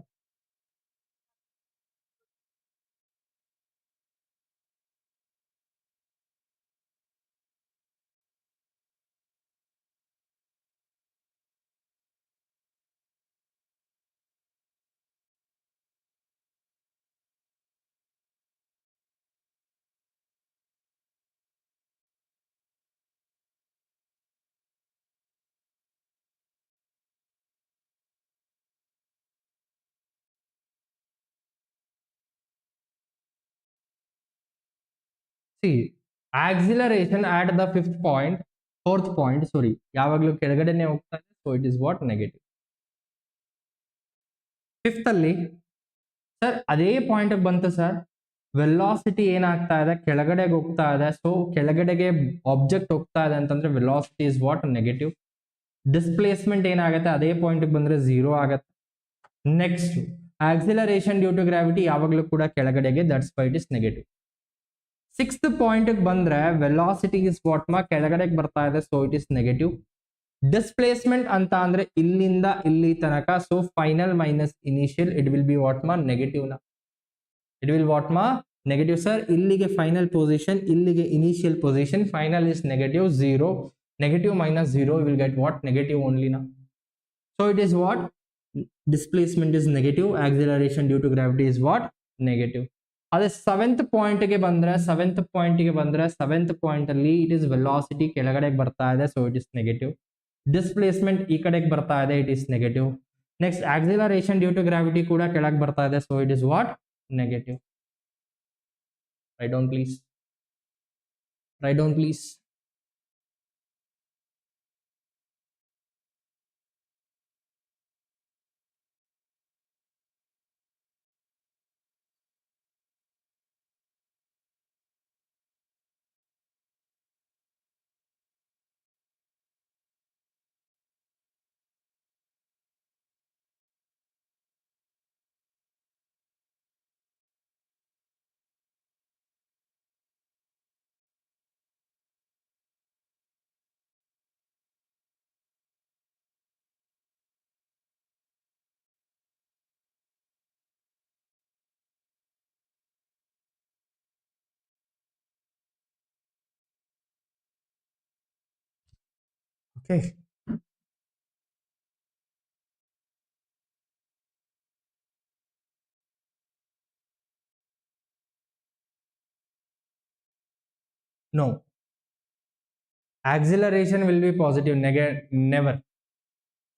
See, acceleration at the fourth point, sorry, ಯಾವಾಗಲೂ ಕೆಳಗಡೆನೆ ಹೋಗ್ತಾ ಇದೆ, so it is what? Negative. Fifth ಅಲ್ಲಿ ಸರ್ ಅದೇ ಪಾಯಿಂಟ್ ಬಂತು ಸರ್, ವೆಲಾಸಿಟಿ ಏನಾಗ್ತಾ ಇದೆ? ಕೆಳಗಡೆಗೆ ಹೋಗ್ತಾ ಇದೆ. ಸೊ ಕೆಳಗಡೆಗೆ ಆಬ್ಜೆಕ್ಟ್ ಹೋಗ್ತಾ ಇದೆ ಅಂತಂದ್ರೆ velocity is what? Negative. Displacement ಏನಾಗುತ್ತೆ? ಅದೇ ಪಾಯಿಂಟ್ ಬಂದ್ರೆ 0 ಆಗುತ್ತೆ. Next acceleration due to gravity ಯಾವಾಗಲೂ ಕೂಡ ಕೆಳಗಡೆಗೆ, that's why it is negative. Sixth point ಬಂದ್ರೆ ವೆಲಾಸಿಟಿ ಇಸ್ ವಾಟ್ ಮಾ? ಕೆಳಗಡೆಗೆ ಬರ್ತಾ ಇದೆ, so it is negative. Displacement ಅಂತ ಅಂದ್ರೆ ಇಲ್ಲಿಂದ ಇಲ್ಲಿ ತನಕ, so final minus initial, it will be what ಮಾ? ನೆಗೆಟಿವ್ ನ. ಇಟ್ ವಿಲ್ ವಾಟ್ ಮಾ? Negative sir. ಇಲ್ಲಿಗೆ ಫೈನಲ್ ಪೊಸಿಷನ್, ಇಲ್ಲಿಗೆ initial position, final is negative. 0, negative minus 0 will get what? Negative only ನ. So it is what? Displacement is negative, acceleration due to gravity is what? Negative. ಅದೇ seventh ಪಾಯಿಂಟ್ಗೆ ಬಂದ್ರೆ, seventh point ಅಲ್ಲಿ it is velocity ಕೆಳಗಡೆಗೆ ಬರ್ತಾ ಇದೆ, so it is negative. Displacement ಈ ಕಡೆಗೆ ಬರ್ತಾ ಇದೆ, it is negative. Next acceleration due to gravity ಕೂಡ ಕೆಳಗೆ ಬರ್ತಾ ಇದೆ, so it is what? Negative. Write down please. Write down please. Okay. No. Acceleration will be positive. Never.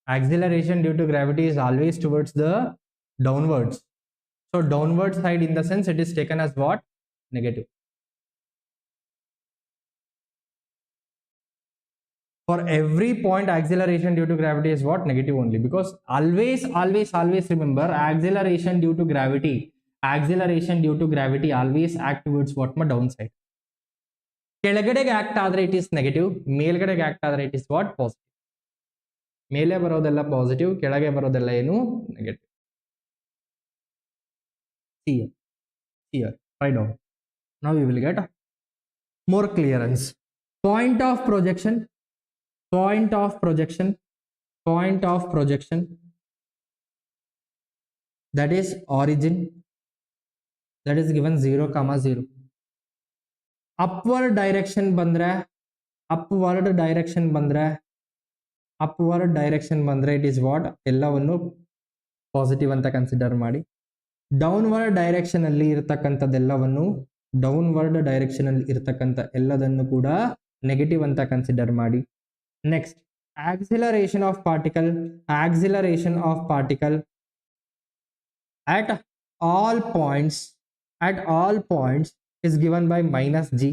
Acceleration due to gravity is always towards the downwards. So downward side, in the sense, it is taken as what? Negative. For every point, acceleration due to gravity is what? Negative only. Because always remember, acceleration due to gravity always act towards what? Downside. ಕೆಳಗಡೆಗೆ act ಆದ್ರೆ it is negative, ಮೇಲ್ಗಡೆಗೆ act ಆದ್ರೆ it is what? Positive. ಮೇಲೆ ಬರೋದೆಲ್ಲ positive, ಕೆಳಗೆ ಬರೋದೆಲ್ಲ ಏನು? Negative. Here, write down. Now you will get more clearance. Point of projection, that is origin, that is given 0, 0. upward direction ಬಂದ್ರೆ it is what? ಎಲ್ಲವನ್ನು positive ಅಂತ consider ಮಾಡಿ. Downward direction ಅಲ್ಲಿ ಎಲ್ಲದನ್ನು ಕೂಡ ನೆಗೆಟಿವ್ ಅಂತ ಕನ್ಸಿಡರ್ ಮಾಡಿ. Next acceleration of particle at all points is given by minus g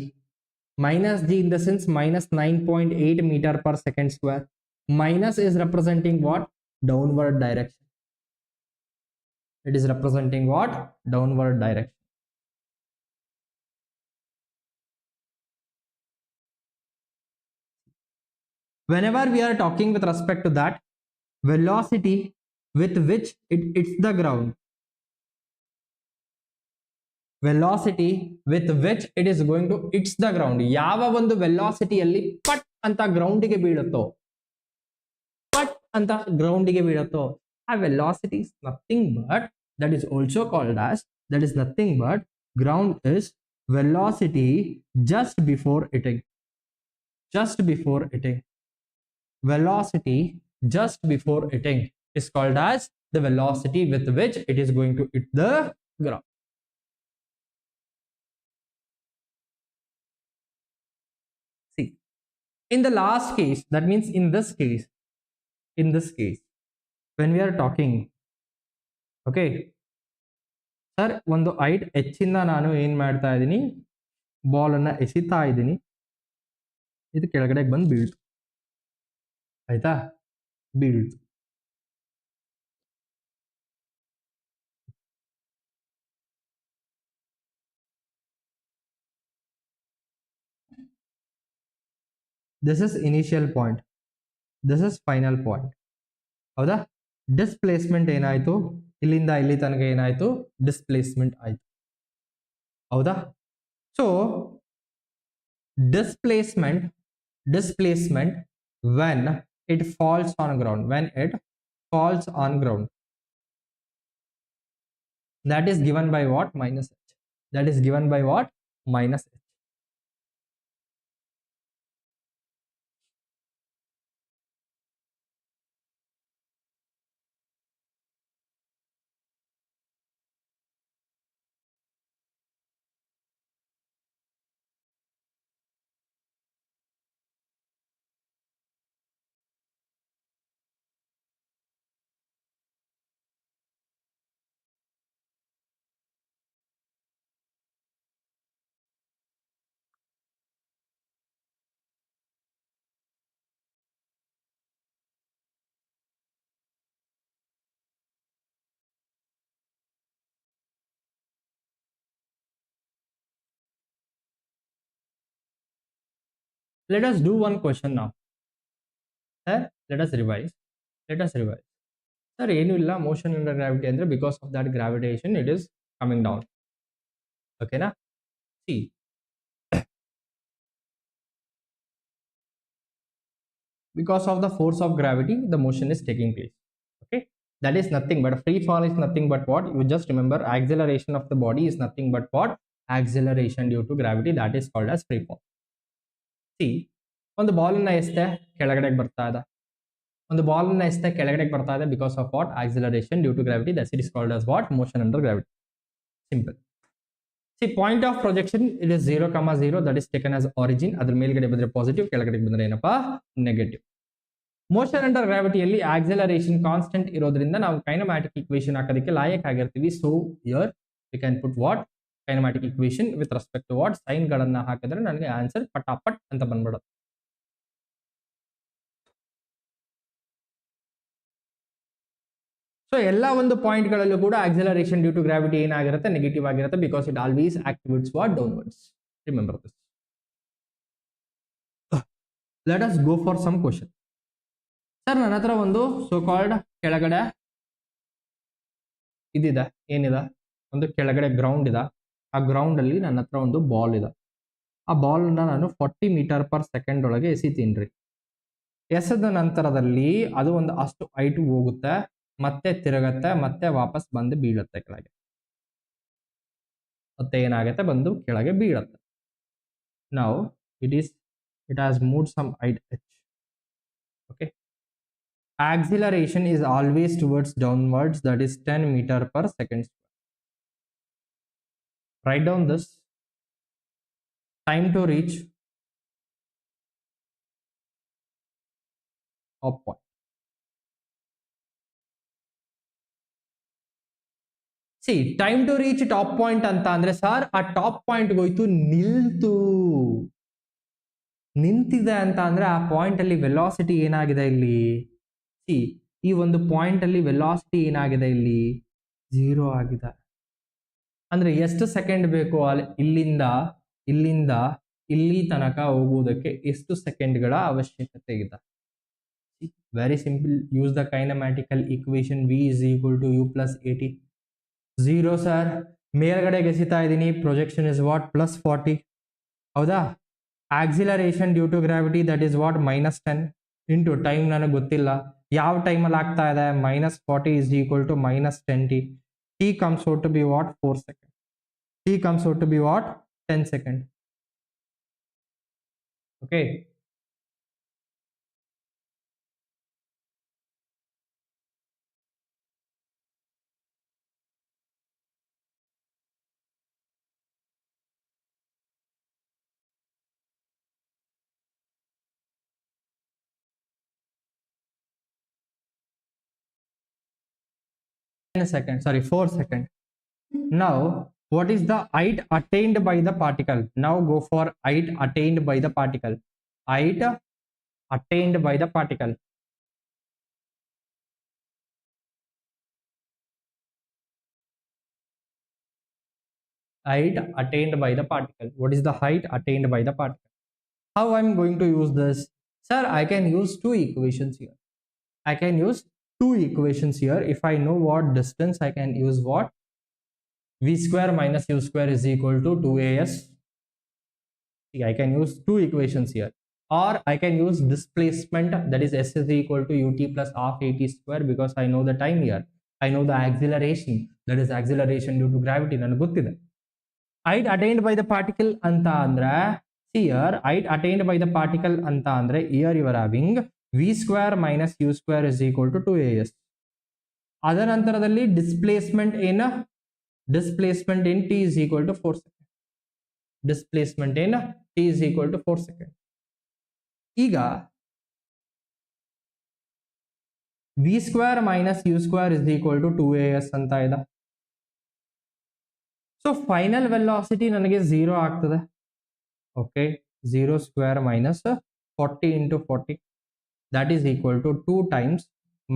in the sense minus 9.8 meter per second square. Minus is representing what? Downward direction. It is representing what? Downward direction. Whenever we are talking with respect to that velocity with which it hits the ground, velocity with which it is going to it's the ground. ಯಾವ ಒಂದು ವೆಲಾಸಿಟಿಯಲ್ಲಿ ಪಟ್ ಅಂತ ಗ್ರೌಂಡಿಗೆ ಬೀಳುತ್ತೋ, ಪಟ್ ಅಂತ ಗ್ರೌಂಡಿಗೆ ಬೀಳುತ್ತೋ, ಆ velocity is nothing but, that is also called as, that is nothing but ground is velocity just before hitting, just before hitting, velocity just before hitting is called as the velocity with which it is going to hit the ground. See, in the last case, that means in this case when we are talking, okay, sir ಒಂದು height ಹೆಚ್ಚಿಂದ ನಾನು ಏನ್ ಮಾಡ್ತಾ ಇದ್ದೀನಿ, ball ಅನ್ನ ಎಸಿತಾ ಇದ್ದೀನಿ, ಇದು ಕೆಳಗಡೆ ಬಂದು ಬೀಳ್ತು, ಆಯ್ತಾ, ಬೀಳ್ತು. This is initial point, this is final point, ಹೌದಾ. ಡಿಸ್ಪ್ಲೇಸ್ಮೆಂಟ್ ಏನಾಯ್ತು, ಇಲ್ಲಿಂದ ಇಲ್ಲಿ ತನಕ ಏನಾಯ್ತು, ಡಿಸ್ಪ್ಲೇಸ್ಮೆಂಟ್ ಆಯ್ತು, ಹೌದಾ. So displacement when it falls on ground, when it falls on ground, that is given by what, minus h, that is given by what, minus h. Let us do one question now. Sir, let us revise. Sir, ಏನು ಇಲ್ಲ, motion under gravity ಅಂದ್ರೆ because of that gravitation it is coming down. ಓಕೆನಾ. See, because of the force of gravity the motion is taking place. Okay, that is nothing but free fall is nothing but what, you just remember acceleration of the body is nothing but what, acceleration due to gravity, that is called as free fall. See, ಒಂದು ball ಅನ್ನ ಎಷ್ಟೇ ಕೆಳಗಡೆ ಬರ್ತಾ ಇದೆ, ಒಂದು ball ಅನ್ನ ಎಷ್ಟೇ ಕೆಳಗಡೆ ಬರ್ತಾ ಇದೆ because of what, acceleration due to gravity, that is called as what, motion under gravity. Simple. See, point of projection it is 0, 0, that is taken as origin, ಅದರ ಮೇಲ್ಗಡೆ ಬಂದ್ರೆ ಪಾಸಿಟಿವ್, ಕೆಳಗಡೆ ಬಂದ್ರೆ ಏನಪ್ಪಾ, ನೆಗೆಟಿವ್. ಮೋಷನ್ ಅಂಡರ್ ಗ್ರಾವಿಟಿಯಲ್ಲಿ acceleration constant ಇರೋದ್ರಿಂದ ನಾವು kinematic equation ಹಾಕೋದಕ್ಕೆ ಲಾಯಕ್ ಆಗಿರ್ತೀವಿ. So here we can put what, kinematic equation with respect to what, sign ಗಳನ್ನ ಹಾಕಿದ್ರೆ ನನಗೆ ಆನ್ಸರ್ ಪಟಾಪಟ್ ಅಂತ ಬಂದ್ಬಿಡುತ್ತೆ. ಸೊ ಎಲ್ಲ ಒಂದು ಪಾಯಿಂಟ್ ಗಳಲ್ಲೂ ಕೂಡ ಆಕ್ಸಲರೇಷನ್ ಡ್ಯೂ ಟು ಗ್ರಾವಿಟಿ ಏನಾಗಿರುತ್ತೆ, ನೆಗೆಟಿವ್ ಆಗಿರುತ್ತೆ, because it always activates what, downwards. Remember this. Let us go for some question. Sir ನನ್ನ ಹತ್ರ ಒಂದು ಸೋ ಕಾಲ್ಡ್ ಕೆಳಗಡೆ ಇದಿದೆ, ಏನಿದೆ, ಒಂದು ಕೆಳಗಡೆ ಗ್ರೌಂಡ್ ಇದೆ, ಆ ಗ್ರೌಂಡ್ ಅಲ್ಲಿ ನನ್ನ ಹತ್ರ ಒಂದು ಬಾಲ್ ಇದೆ, ಆ ಬಾಲ್ ನಾನು 40 ಮೀಟರ್ ಪರ್ ಸೆಕೆಂಡ್ ಒಳಗೆ ಎಸಿತೀನಿ ರೀ. ಎಸೆದ ನಂತರದಲ್ಲಿ ಅದು ಒಂದು ಅಷ್ಟು ಹೈಟ್ ಹೋಗುತ್ತೆ, ಮತ್ತೆ ತಿರುಗತ್ತೆ, ಮತ್ತೆ ವಾಪಸ್ ಬಂದು ಬೀಳುತ್ತೆ ಕೆಳಗೆ, ಮತ್ತೆ ಏನಾಗುತ್ತೆ, ಬಂದು ಕೆಳಗೆ ಬೀಳುತ್ತೆ. ನಾವು it has moved some height h. Okay, acceleration is always towards downwards, that is 10 meter per second. Write down this. Time to reach top point. See, time to reach top point ಅಂತ ಅಂದ್ರೆ sir ಆ top point ಹೋಯ್ತು, ನಿಂತಿದೆ ಅಂತ ಅಂದ್ರೆ ಆ point ಅಲ್ಲಿ velocity ಏನಾಗಿದೆ ಇಲ್ಲಿ, ಸಿ ಈ ಒಂದು ಪಾಯಿಂಟ್ ಅಲ್ಲಿ ವೆಲಾಸಿಟಿ ಏನಾಗಿದೆ ಇಲ್ಲಿ, 0 ಆಗಿದೆ. ಅಂದ್ರೆ ಎಷ್ಟು ಸೆಕೆಂಡ್ ಬೇಕು ಇಲ್ಲಿಂದ ಇಲ್ಲಿ ತನಕ ಹೋಗುವುದಕ್ಕೆ ಎಷ್ಟು ಸೆಕೆಂಡ್ಗಳ ಅವಶ್ಯಕತೆ ಇದೆ. Very simple, use the kinematical equation v is equal to u plus at. 0 sir, ಮೇಲ್ಗಡೆಗೆ ಎಸಿತಾ ಇದ್ದೀನಿ, ಪ್ರೊಜೆಕ್ಷನ್ ಇಸ್ ವಾಟ್ +40. ಹೌದಾ? Acceleration due to gravity that is what -10 into time ನನಗೆ ಗೊತ್ತಿಲ್ಲ, ಯಾವ ಟೈಮಲ್ಲಿ ಆಗ್ತಾ ಇದೆ, -40 is equal to -10t. T comes out to be what 4 seconds. T comes out to be what 10 seconds. Okay. Seconds, sorry, 4 seconds. Now, what is the height attained by the particle? Now go for height attained by the particle. Height attained by the particle. Height attained by the particle. What is the height attained by the particle? How I'm going to use this? Sir, I can use two equations here. I can use two equations here. If I know what distance, I can use what? V square minus U square is equal to 2AS. See, I can use two equations here. Or I can use displacement, that is S is equal to UT plus half AT square, because I know the time here. I know the acceleration, that is acceleration due to gravity. Nanu gottide. Height attained by the particle anta andre, see here, height attained by the particle anta andre, here you are having V square minus U square is equal to 2AS. ಅದರ ನಂತರದಲ್ಲಿ displacement in T is equal to 4 seconds. Displacement in T is equal to 4 seconds. ಈಗ V square minus U square is equal to 2AS ಅಂತ ಇದೆ. So final velocity ನನಗೆ 0 ಆಗ್ತದೆ. Okay, 0 square minus 40 into 40, that is equal to 2 times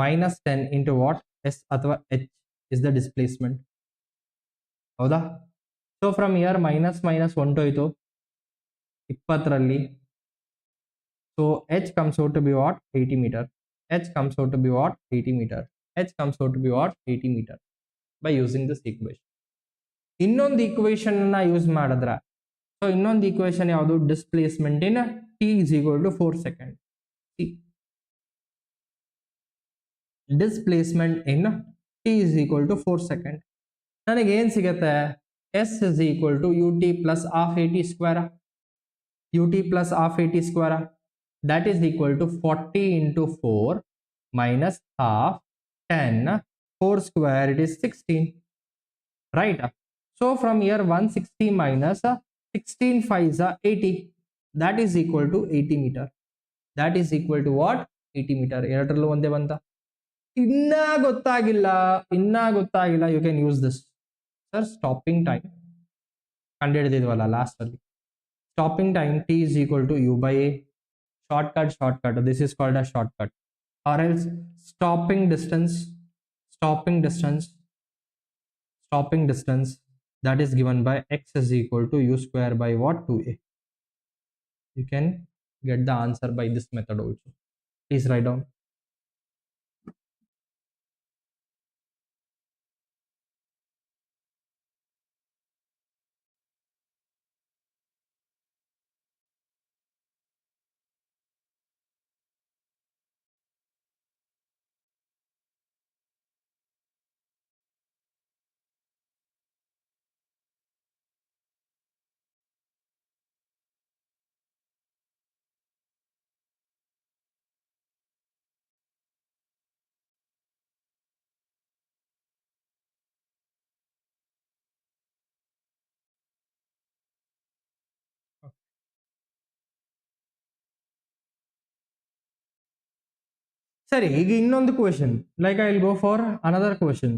-10 into what? S ಅಥವಾ H is the displacement. ಹೌದಾ? So from here minus ಹೊಂಟೋಯ್ತು 20ರಲ್ಲಿ. So H comes out to be what? 80 meter. H comes out to be what? 80 meter. H comes out to be what? 80 meter by using this equation. ಇನ್ನೊಂದು equation ಅನ್ನ use ಮಾಡಿದ್ರೆ, so ಇನ್ನೊಂದು equation ಯಾವುದು? Displacement in T is equal to 4 seconds. Displacement in T is equal to 4 seconds. ನನಗೆ ಏನು ಸಿಗುತ್ತೆ? S is equal to UT plus half AT square. UT plus half AT square, that is equal to 40 into 4 minus half 10, 4 square, it is 16, right? So from here 160 minus 16 5s are 80, that is equal to 80 meter. That is equal to what? 80 meter. ಎರಡರಲ್ಲೂ ಒಂದೇ ಬಂತ? ಇನ್ನ ಗೊತ್ತಾಗಿಲ್ಲ, you can use this. Sir, stopping time ಕಂಡುಹಿಡಿದಿದ್ವಲ್ಲ last ಅಲ್ಲಿ. Stopping time T is equal to U by A. Shortcut. This is called a shortcut. Or else stopping distance, that is given by X is equal to U square by what? 2A. You can get the answer by this method also. Please write down. ಸರಿ, ಈಗ ಇನ್ನೊಂದು question, like I will go for another question.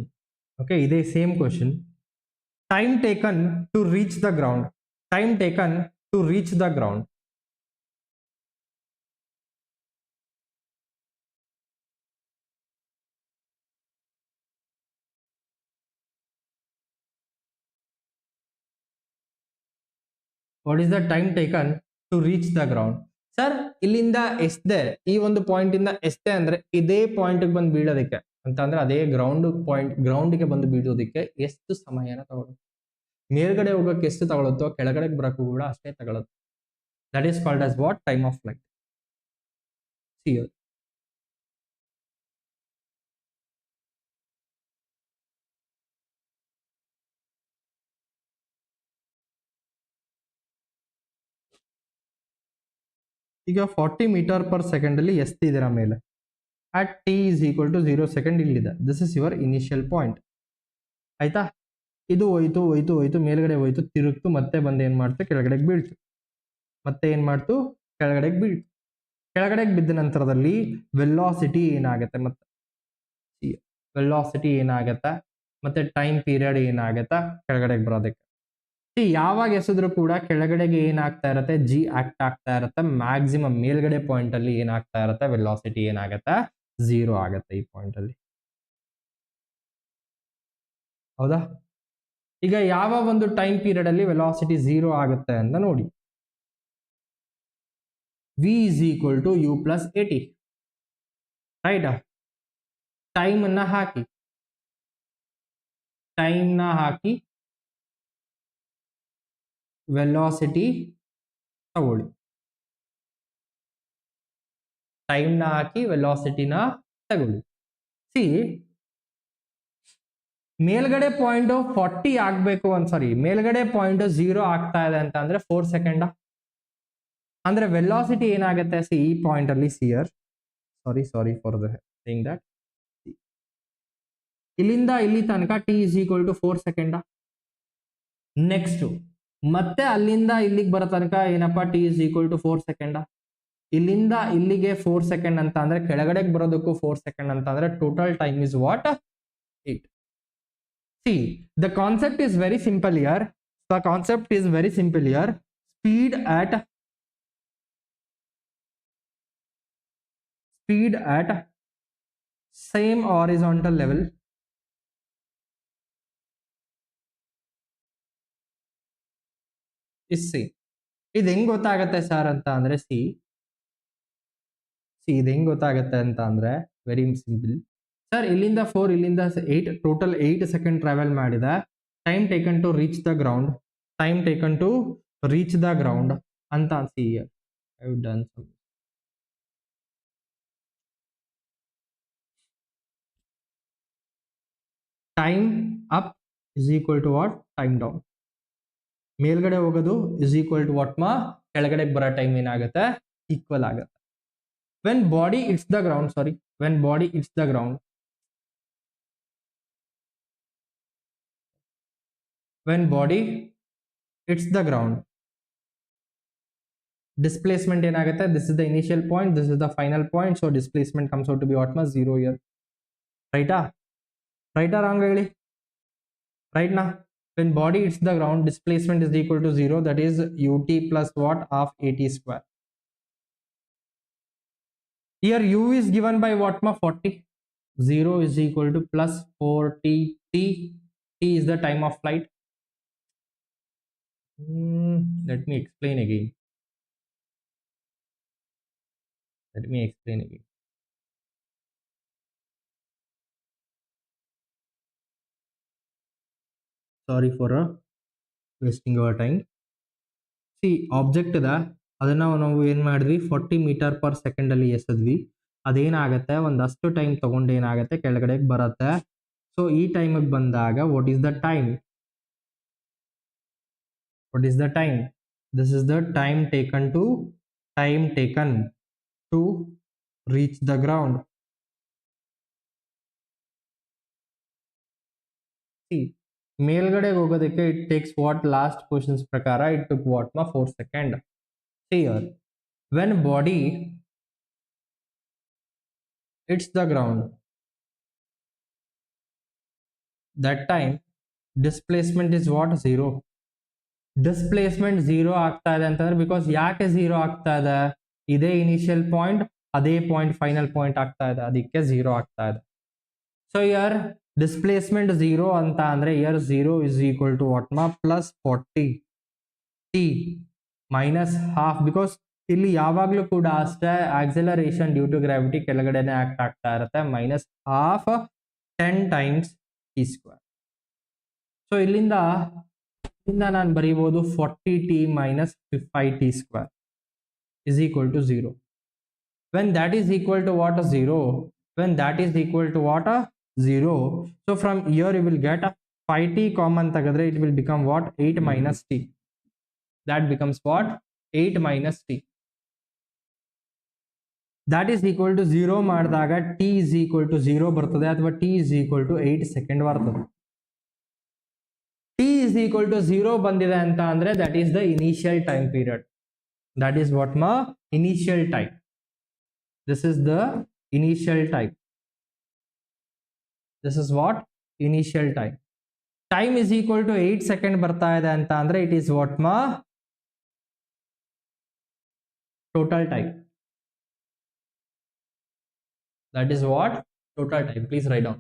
Okay, ಇದೇ same question. Time taken to reach the ground. What is the time taken to reach the ground? Sir, ಇಲ್ಲಿಂದ ಎಸ್ದೆ, ಈ ಒಂದು point ಇಂದ ಎಸ್ದೆ ಅಂದ್ರೆ ಇದೇ ಪಾಯಿಂಟ್ ಬಂದು ಬೀಳೋದಕ್ಕೆ ಅಂತ ಅಂದ್ರೆ ಅದೇ ಗ್ರೌಂಡ್ಗೆ ಬಂದು ಬೀಳೋದಕ್ಕೆ ಎಷ್ಟು ಸಮಯನ ತಗೊಳ್ಳುತ್ತೆ? ಮೇಲ್ಗಡೆ ಹೋಗಕ್ಕೆ ಎಷ್ಟು ತಗೊಳುತ್ತೋ ಕೆಳಗಡೆ ಬರಕ್ಕೂ ಕೂಡ ಅಷ್ಟೇ ತಗೊಳುತ್ತೆ. That is called as what? Time of flight. C ಈಗ 40 ಮೀಟರ್ ಪರ್ ಸೆಕೆಂಡ್ ಅಲ್ಲಿ ಎಷ್ಟಿದ್ದೀರಾ ಮೇಲೆ? at t is equal to 0 second ಇಲ್ಲಿದೆ. This is your initial point. ಆಯ್ತಾ? ಇದು ಹೋಯ್ತು ಹೋಯ್ತು ಹೋಯ್ತು ಮೇಲ್ಗಡೆ ಹೋಯ್ತು, ತಿರುಗ್ತು, ಮತ್ತೆ ಬಂದು ಏನ್ ಮಾಡ್ತು? ಕೆಳಗಡೆಗೆ ಬೀಳ್ತು. ಮತ್ತೆ ಏನ್ ಮಾಡ್ತು? ಕೆಳಗಡೆಗೆ ಬೀಳ್ತು. ಕೆಳಗಡೆಗೆ ಬಿದ್ದ ನಂತರದಲ್ಲಿ ವೆಲಾಸಿಟಿ ಏನಾಗುತ್ತೆ? ಮತ್ತೆ ವೆಲಾಸಿಟಿ ಏನಾಗತ್ತೆ? ಮತ್ತೆ ಟೈಮ್ ಪೀರಿಯಡ್ ಏನಾಗತ್ತಾ ಕೆಳಗಡೆಗೆ ಬರೋದಕ್ಕೆ? ಯಾವಾಗ ಎಸೆದ್ರು ಕೂಡ ಕೆಳಗಡೆಗೆ ಏನಾಗ್ತಾ ಇರತ್ತೆ? ಜಿ ಆಕ್ಟ್ ಆಗ್ತಾ ಇರತ್ತೆ. ಮ್ಯಾಕ್ಸಿಮಮ್ ಮೇಲ್ಗಡೆ ಪಾಯಿಂಟ್ ಅಲ್ಲಿ ಏನಾಗ್ತಾ ಇರತ್ತೆ? ವೆಲಾಸಿಟಿ ಏನಾಗತ್ತೆ? 0 ಆಗತ್ತೆ ಈ ಪಾಯಿಂಟ್ ಅಲ್ಲಿ. ಹೌದಾ? ಈಗ ಯಾವ ಒಂದು ಟೈಮ್ ಪೀರಿಯಡ್ ಅಲ್ಲಿ ವೆಲಾಸಿಟಿ 0 ಆಗುತ್ತೆ ಅಂತ ನೋಡಿ. v is equal to u plus 80. Right? Time ಅನ್ನ ಹಾಕಿ, ಟೈಮ್ ನ ಹಾಕಿ ವೆಲಾಸಿಟಿ ತಗೊಳ್ಳಿ. ಟೈಮ್ ನ ಹಾಕಿ ವೆಲಾಸಿಟಿನ ತಗೊಳ್ಳಿ. ಸಿ ಮೇಲ್ಗಡೆ ಪಾಯಿಂಟ್ 40 ಆಗ್ಬೇಕು ಸಾರಿ ಮೇಲ್ಗಡೆ ಪಾಯಿಂಟ್ 0 ಆಗ್ತಾ ಇದೆ ಅಂತ ಅಂದ್ರೆ 4 ಸೆಕೆಂಡ್. ಅಂದ್ರೆ ವೆಲಾಸಿಟಿ ಏನಾಗುತ್ತೆ? ಸಿ ಈ ಪಾಯಿಂಟ್ ಅಲ್ಲಿ ಸಿಯರ್ sorry for the thing that ಇಲ್ಲಿಂದ ಇಲ್ಲಿ ತನಕ T is equal to 4 second. Next ಮತ್ತೆ ಅಲ್ಲಿಂದ ಇಲ್ಲಿಗೆ ಬರೋ ತನಕ ಏನಪ್ಪಾ? T is equal to 4 second. ಇಲ್ಲಿಂದ ಇಲ್ಲಿಗೆ 4 ಸೆಕೆಂಡ್ ಅಂತ ಅಂದ್ರೆ ಕೆಳಗಡೆಗೆ ಬರೋದಕ್ಕೂ 4 ಸೆಕೆಂಡ್ ಅಂತ ಅಂದ್ರೆ total time is what? 8. See, the concept is very simple here. The concept is very simple here. Speed at same horizontal level is same. ಇದು ಹೆಂಗ್ ಗೊತ್ತಾಗತ್ತೆ ಸರ್ ಅಂತ ಅಂದ್ರೆ ಸಿ ಇದು ಹೆಂಗ್ ಗೊತ್ತಾಗತ್ತೆ ಅಂತ ಅಂದ್ರೆ ವೆರಿ ಸಿಂಪಲ್ ಸರ್. ಇಲ್ಲಿಂದ 4 ಇಲ್ಲಿಂದ 8 ಟೋಟಲ್ 8 ಸೆಕೆಂಡ್ ಟ್ರಾವೆಲ್ ಮಾಡಿದ. Time taken to reach the ground, time taken to reach the ground ಅಂತ see I have done some. Time up is equal to what? Time down. ಮೇಲ್ಗಡೆ ಹೋಗೋದು is equal to what ಮಾ? ಕೆಳಗಡೆ ಬರೋ time ಏನಾಗುತ್ತೆ? Equal ಆಗುತ್ತೆ. When body it's the ground when body hits the ground, when body hits the ground, displacement ಏನಾಗುತ್ತೆ? This is the initial point, this is the final point, so displacement comes out to be what ma? 0 here. Right? Right or wrong ಹೇಳಿ? Right na? When body hits the ground, displacement is equal to 0, that is ut plus what? Half at square. Here u is given by what ma? 40. 0 is equal to plus 40 t. T is the time of flight. Let me explain again. Sorry for wasting your time. See, object ಅದ ಅದನ್ನ ನಾವು ಏನ್ ಮಾಡಿದ್ವಿ? 40 metre per second ಅಲ್ಲಿ ಎಸೆದ್ವಿ. ಅದೇನಾಗತ್ತೆ? ಒಂದಷ್ಟು time ತಗೊಂಡು ಏನಾಗತ್ತೆ? ಕೆಳಗಡೆ ಬರುತ್ತೆ. ಸೊ ಈ ಟೈಮಿಗೆ ಬಂದಾಗ what is the time? This is the time taken to reach the ground. See, ಮೇಲ್ಗಡೆ ಹೋಗೋದಕ್ಕೆ it takes what? Last questions ಪ್ರಕಾರ it took what ma? 4 second. Here, when body hits the ground, that time displacement is what? 0. Displacement 0 ಆಗ್ತಾ ಇದೆ ಅಂತಂದ್ರೆ because ಯಾಕೆ 0 ಆಗ್ತಾ ಇದೆ? ಇದೇ ಇನಿಷಿಯಲ್ ಪಾಯಿಂಟ್, ಅದೇ ಪಾಯಿಂಟ್ ಫೈನಲ್ ಪಾಯಿಂಟ್ ಆಗ್ತಾ ಇದೆ, ಅದಕ್ಕೆ 0 ಆಗ್ತಾ ಇದೆ. ಸೊ ಇಯರ್ ಡಿಸ್ಪ್ಲೇಸ್ಮೆಂಟ್ 0 ಅಂತ ಅಂದ್ರೆ here 0 is equal to what ಮಾ? Plus 40 T minus half. Because ಇಲ್ಲಿ ಯಾವಾಗ್ಲೂ ಕೂಡ ಅಷ್ಟೇ ಆಕ್ಸಲರೇಷನ್ ಡ್ಯೂ ಟು ಗ್ರಾವಿಟಿ ಕೆಳಗಡೆನೆ ಆಕ್ಟ್ ಆಗ್ತಾ ಇರುತ್ತೆ. Minus half 10 times T square. So ಇಲ್ಲಿಂದ ಇಂದ ನಾನು ಬರೀಬಹುದು 40t minus 5t² is equal to 0. When that is equal to what? 0. When that is equal to what? 0. So from here you will get 5t common ತಗದ್ರೆ it will become what? 8 minus t. That becomes what? 8 minus t. That is equal to 0 ಮಾಡಿದಾಗ t is equal to 0 ಬರ್ತದೆ ಅಥವಾ t is equal to 8 second ಬರ್ತದೆ. t is equal to 0 ಬಂದಿದೆ ಅಂತ ಅಂದ್ರೆ that is the initial time period. That is what ma initial time. This is the initial time. This is what? Initial time. Time is equal to 8 second ಬರ್ತಾ ಇದೆ ಅಂತ ಅಂದ್ರೆ it is what ma? Total time. That is what? Total time. Please write down.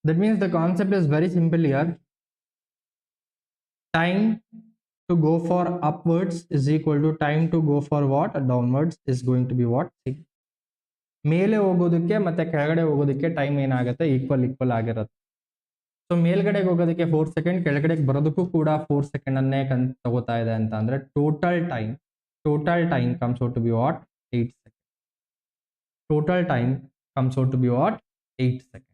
That means the concept is very simple here. Time to go for upwards is equal to time to go for what? Downwards is going to be what? ಮೇಲೆ ಹೋಗೋದಕ್ಕೆ ಮತ್ತೆ ಕೆಳಗಡೆ ಹೋಗೋದಕ್ಕೆ time ಏನಾಗುತ್ತೆ? Equal ಆಗಿರುತ್ತೆ. So ಮೇಲ್ಗಡೆಗೆ ಹೋಗೋದಕ್ಕೆ 4 second, ಕೆಳಗಡೆಗೆ ಬರೋದಕ್ಕೂ ಕೂಡ 4 ಸೆಕೆಂಡ್ ಅನ್ನೇ ತಗೋತಾ ಇದೆ ಅಂತ ಅಂದ್ರೆ total time comes out to be what? 8 second. Total time comes out to be what? 8 seconds.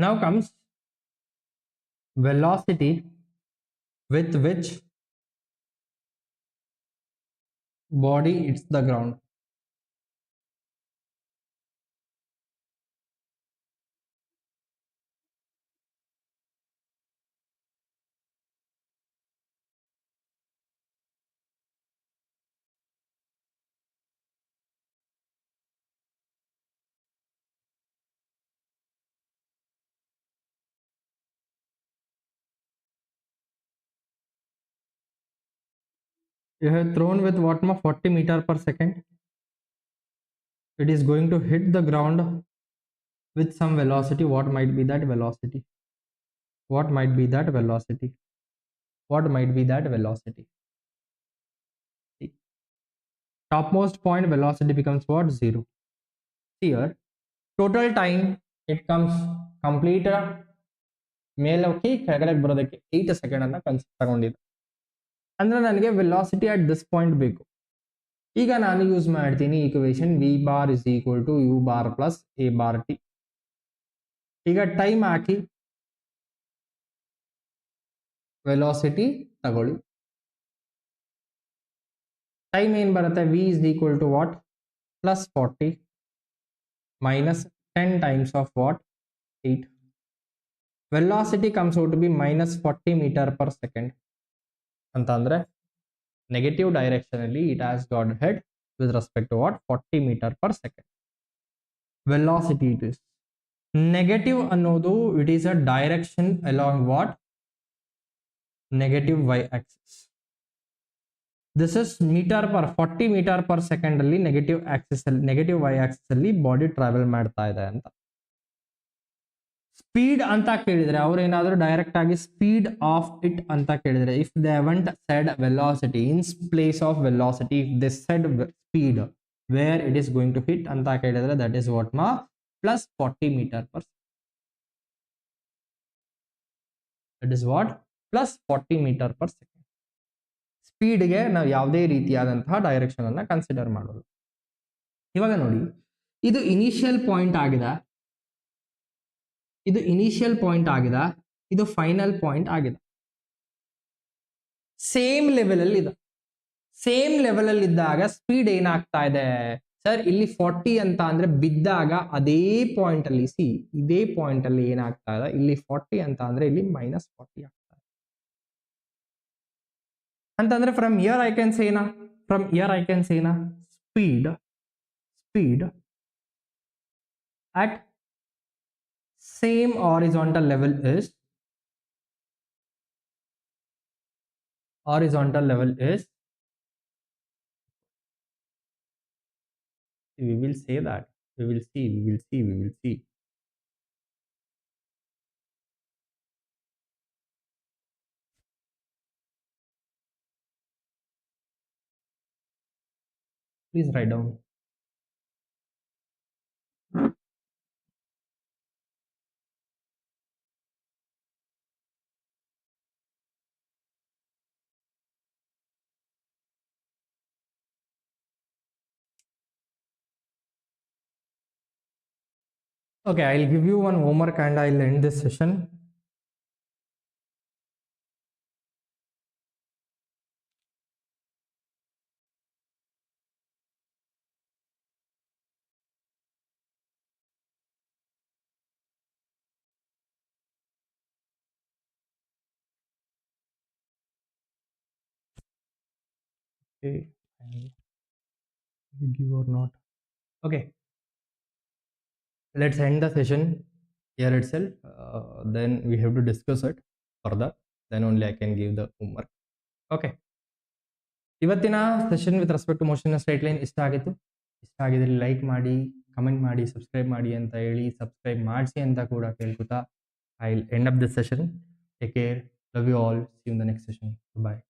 Now comes velocity with which body hits the ground. You have thrown with what? 40 meter per second. It is going to hit the ground with some velocity. What might be that velocity? What might be that velocity? What might be that velocity? Topmost point velocity becomes what? 0. Here, total time it comes complete ಮೇಲೆ ಹೋಗಿ ಕೆಳಗಡೆ ಬರೋದಕ್ಕೆ 8 second ಅಂತ ತಗೊಂಡಿದೆ ಅಂದ್ರೆ ನನಗೆ velocity at this point ಬೇಕು. ಈಗ ನಾನು ಯೂಸ್ ಮಾಡ್ತೀನಿ equation v bar is equal to u bar plus a bar t. ಈಗ ಟೈಮ್ ಹಾಕಿ ವೆಲಾಸಿಟಿ ತಗೊಳ್ಳಿ. ಟೈಮ್ ಏನ್ ಬರುತ್ತೆ? v is equal to what? Plus 40 minus 10 times of what? 8. Velocity comes out to be minus 40 metre per second ಅಂತ ಅಂದ್ರೆ negative direction ಅಲ್ಲಿ it has got head with respect to what? 40 metre per second. Velocity it is negative ಅನ್ನೋದು it is a direction along what? Negative y axis. This is meter per 40 metre per second ಅಲ್ಲಿ negative axis ಅಲ್ಲಿ negative y axis ಅಲ್ಲಿ body travel ಮಾಡ್ತಾ ಇದೆ ಅಂತ. Speed ಅಂತ ಕೇಳಿದ್ರೆ ಅವ್ರು ಏನಾದ್ರು ಡೈರೆಕ್ಟ್ ಆಗಿ ಸ್ಪೀಡ್ ಆಫ್ ಇಟ್ ಅಂತ ಕೇಳಿದ್ರೆ if they haven't said velocity in place of velocity if they said speed where it is going to hit ಅಂತ ಕೇಳಿದ್ರೆ ದಟ್ ಈಸ್ ವಾಟ್ ಮಾ? Plus 40 metre per. That is what? Plus 40 metre per second. ಸ್ಪೀಡ್ಗೆ ನಾವು ಯಾವುದೇ ರೀತಿಯಾದಂತಹ direction ಅನ್ನ consider ಮಾಡೋದು. ಇವಾಗ ನೋಡಿ, ಇದು ಇನಿಷಿಯಲ್ ಪಾಯಿಂಟ್ ಆಗಿದೆ, ಇದು ಇನಿಷಿಯಲ್ ಪಾಯಿಂಟ್ ಆಗಿದೆ, ಇದು ಫೈನಲ್ ಪಾಯಿಂಟ್ ಆಗಿದೆ. ಸೇಮ್ ಲೆವೆಲ್ ಅಲ್ಲಿ ಇದೆ. ಸೇಮ್ ಲೆವೆಲ್ ಅಲ್ಲಿ ಇದ್ದಾಗ ಸ್ಪೀಡ್ ಏನಾಗ್ತಾ ಇದೆ ಸರ್, ಇಲ್ಲಿ 40 ಅಂತ ಅಂದ್ರೆ ಬಿದ್ದಾಗ ಅದೇ ಪಾಯಿಂಟ್ ಅಲ್ಲಿ ಇದೇ ಪಾಯಿಂಟ್ ಅಲ್ಲಿ ಏನಾಗ್ತಾ ಇದೆ, ಇಲ್ಲಿ 40 ಅಂತ ಅಂದ್ರೆ ಇಲ್ಲಿ -40 ಆಗ್ತಾ ಇದೆ ಅಂತಂದ್ರೆ ಫ್ರಮ್ ಇಯರ್ ಐ ಕ್ಯಾನ್ ಸೇನಾ, ಫ್ರಮ್ ಇಯರ್ ಐ ಕ್ಯಾನ್ ಸೇನಾ speed at same horizontal level is we will say that, we will see. Please write down. Okay, I'll give you one homework and I'll end this session. Okay, I'll give or not. Okay, let's end the session here itself. Then we have to discuss it further. Then only I can give the homework. Okay. ಇವತ್ತಿನ session with respect to motion straight line ಇಷ್ಟ ಆಗಿದ್ರೆ like ಮಾಡಿ, comment ಮಾಡಿ, subscribe ಮಾಡಿ ಅಂತ ಹೇಳಿ, subscribe ಮಾಡಿಸಿ ಅಂತ ಕೂಡ ಕೇಳ್ಕೊತಾ I will end up this session. Take care, love you all, see you in the next session. Bye.